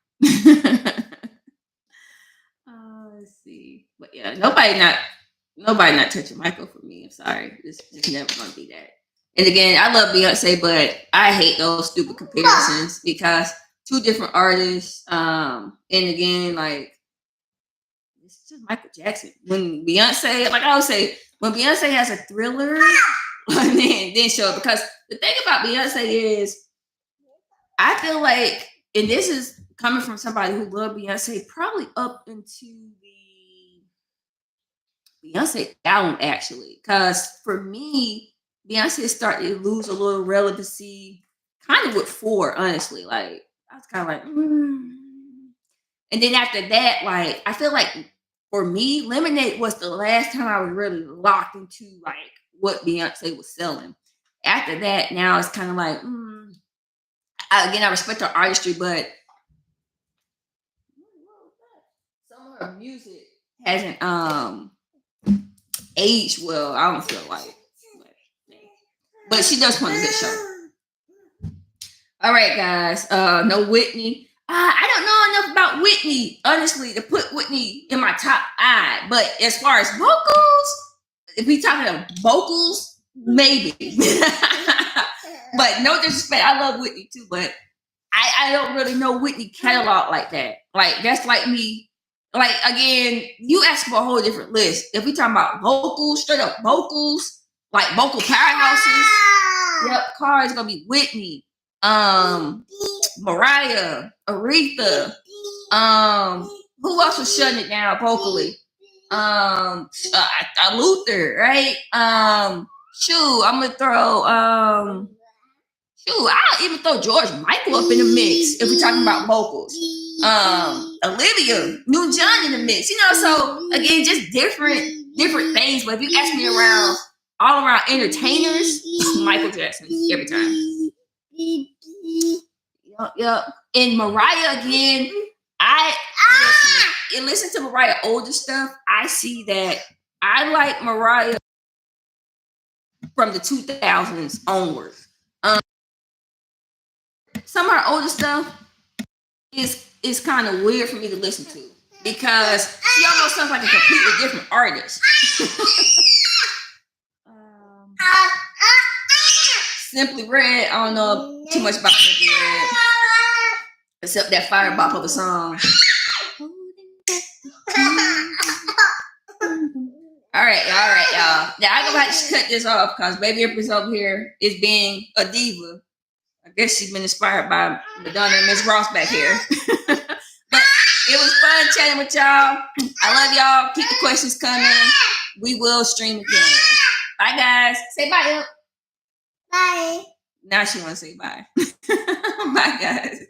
Let's see. But yeah, nobody not touching Michael for me. I'm sorry. It's never gonna be that. And again, I love Beyonce, but I hate those stupid comparisons because 2 different artists. And again, like it's just Michael Jackson. When Beyonce, like I always say, when Beyonce has a Thriller, then show it. Because the thing about Beyonce is, I feel like, and this is coming from somebody who loved Beyonce, probably up into the Beyonce album, actually. Because for me, Beyonce started to lose a little relevancy kind of with 4, honestly. Like, I was kind of like, And then after that, like, I feel like for me, Lemonade was the last time I was really locked into like what Beyonce was selling. After that, now it's kind of like, again, I respect her artistry, but some of her music hasn't aged well. I don't feel like, but she does put on a good show. All right, guys. No Whitney. I don't know enough about Whitney, honestly, to put Whitney in my top 5. But as far as vocals, if we talking about vocals, maybe. But no disrespect, I love Whitney too, but I don't really know Whitney catalog like that. Like that's like me. Like again, you ask for a whole different list. If we talking about vocals, straight up vocals, like vocal powerhouses, yep, car is gonna be Whitney, Mariah, Aretha, who else was shutting it down vocally? Luther, right? Shoot, I'm gonna throw I'll even throw George Michael up in the mix if we're talking about vocals. Olivia Newton-John in the mix, so again, just different things. But if you ask me all around entertainers, Michael Jackson every time. Yep. And Mariah again, I listen to Mariah older stuff. I see that I like Mariah from the 2000s onwards. Some of her older stuff is kind of weird for me to listen to because she almost sounds like a completely different artist. Simply Red, I don't know too much about Simply Red, except that fire bop of a song. All right, y'all. Now I'm gonna have to cut this off because Baby Empress over here is being a diva. I guess she's been inspired by Madonna and Miss Ross back here. But it was fun chatting with y'all. I love y'all. Keep the questions coming. We will stream again. Bye, guys. Say bye, Bye. Now she want to say bye. Bye, guys.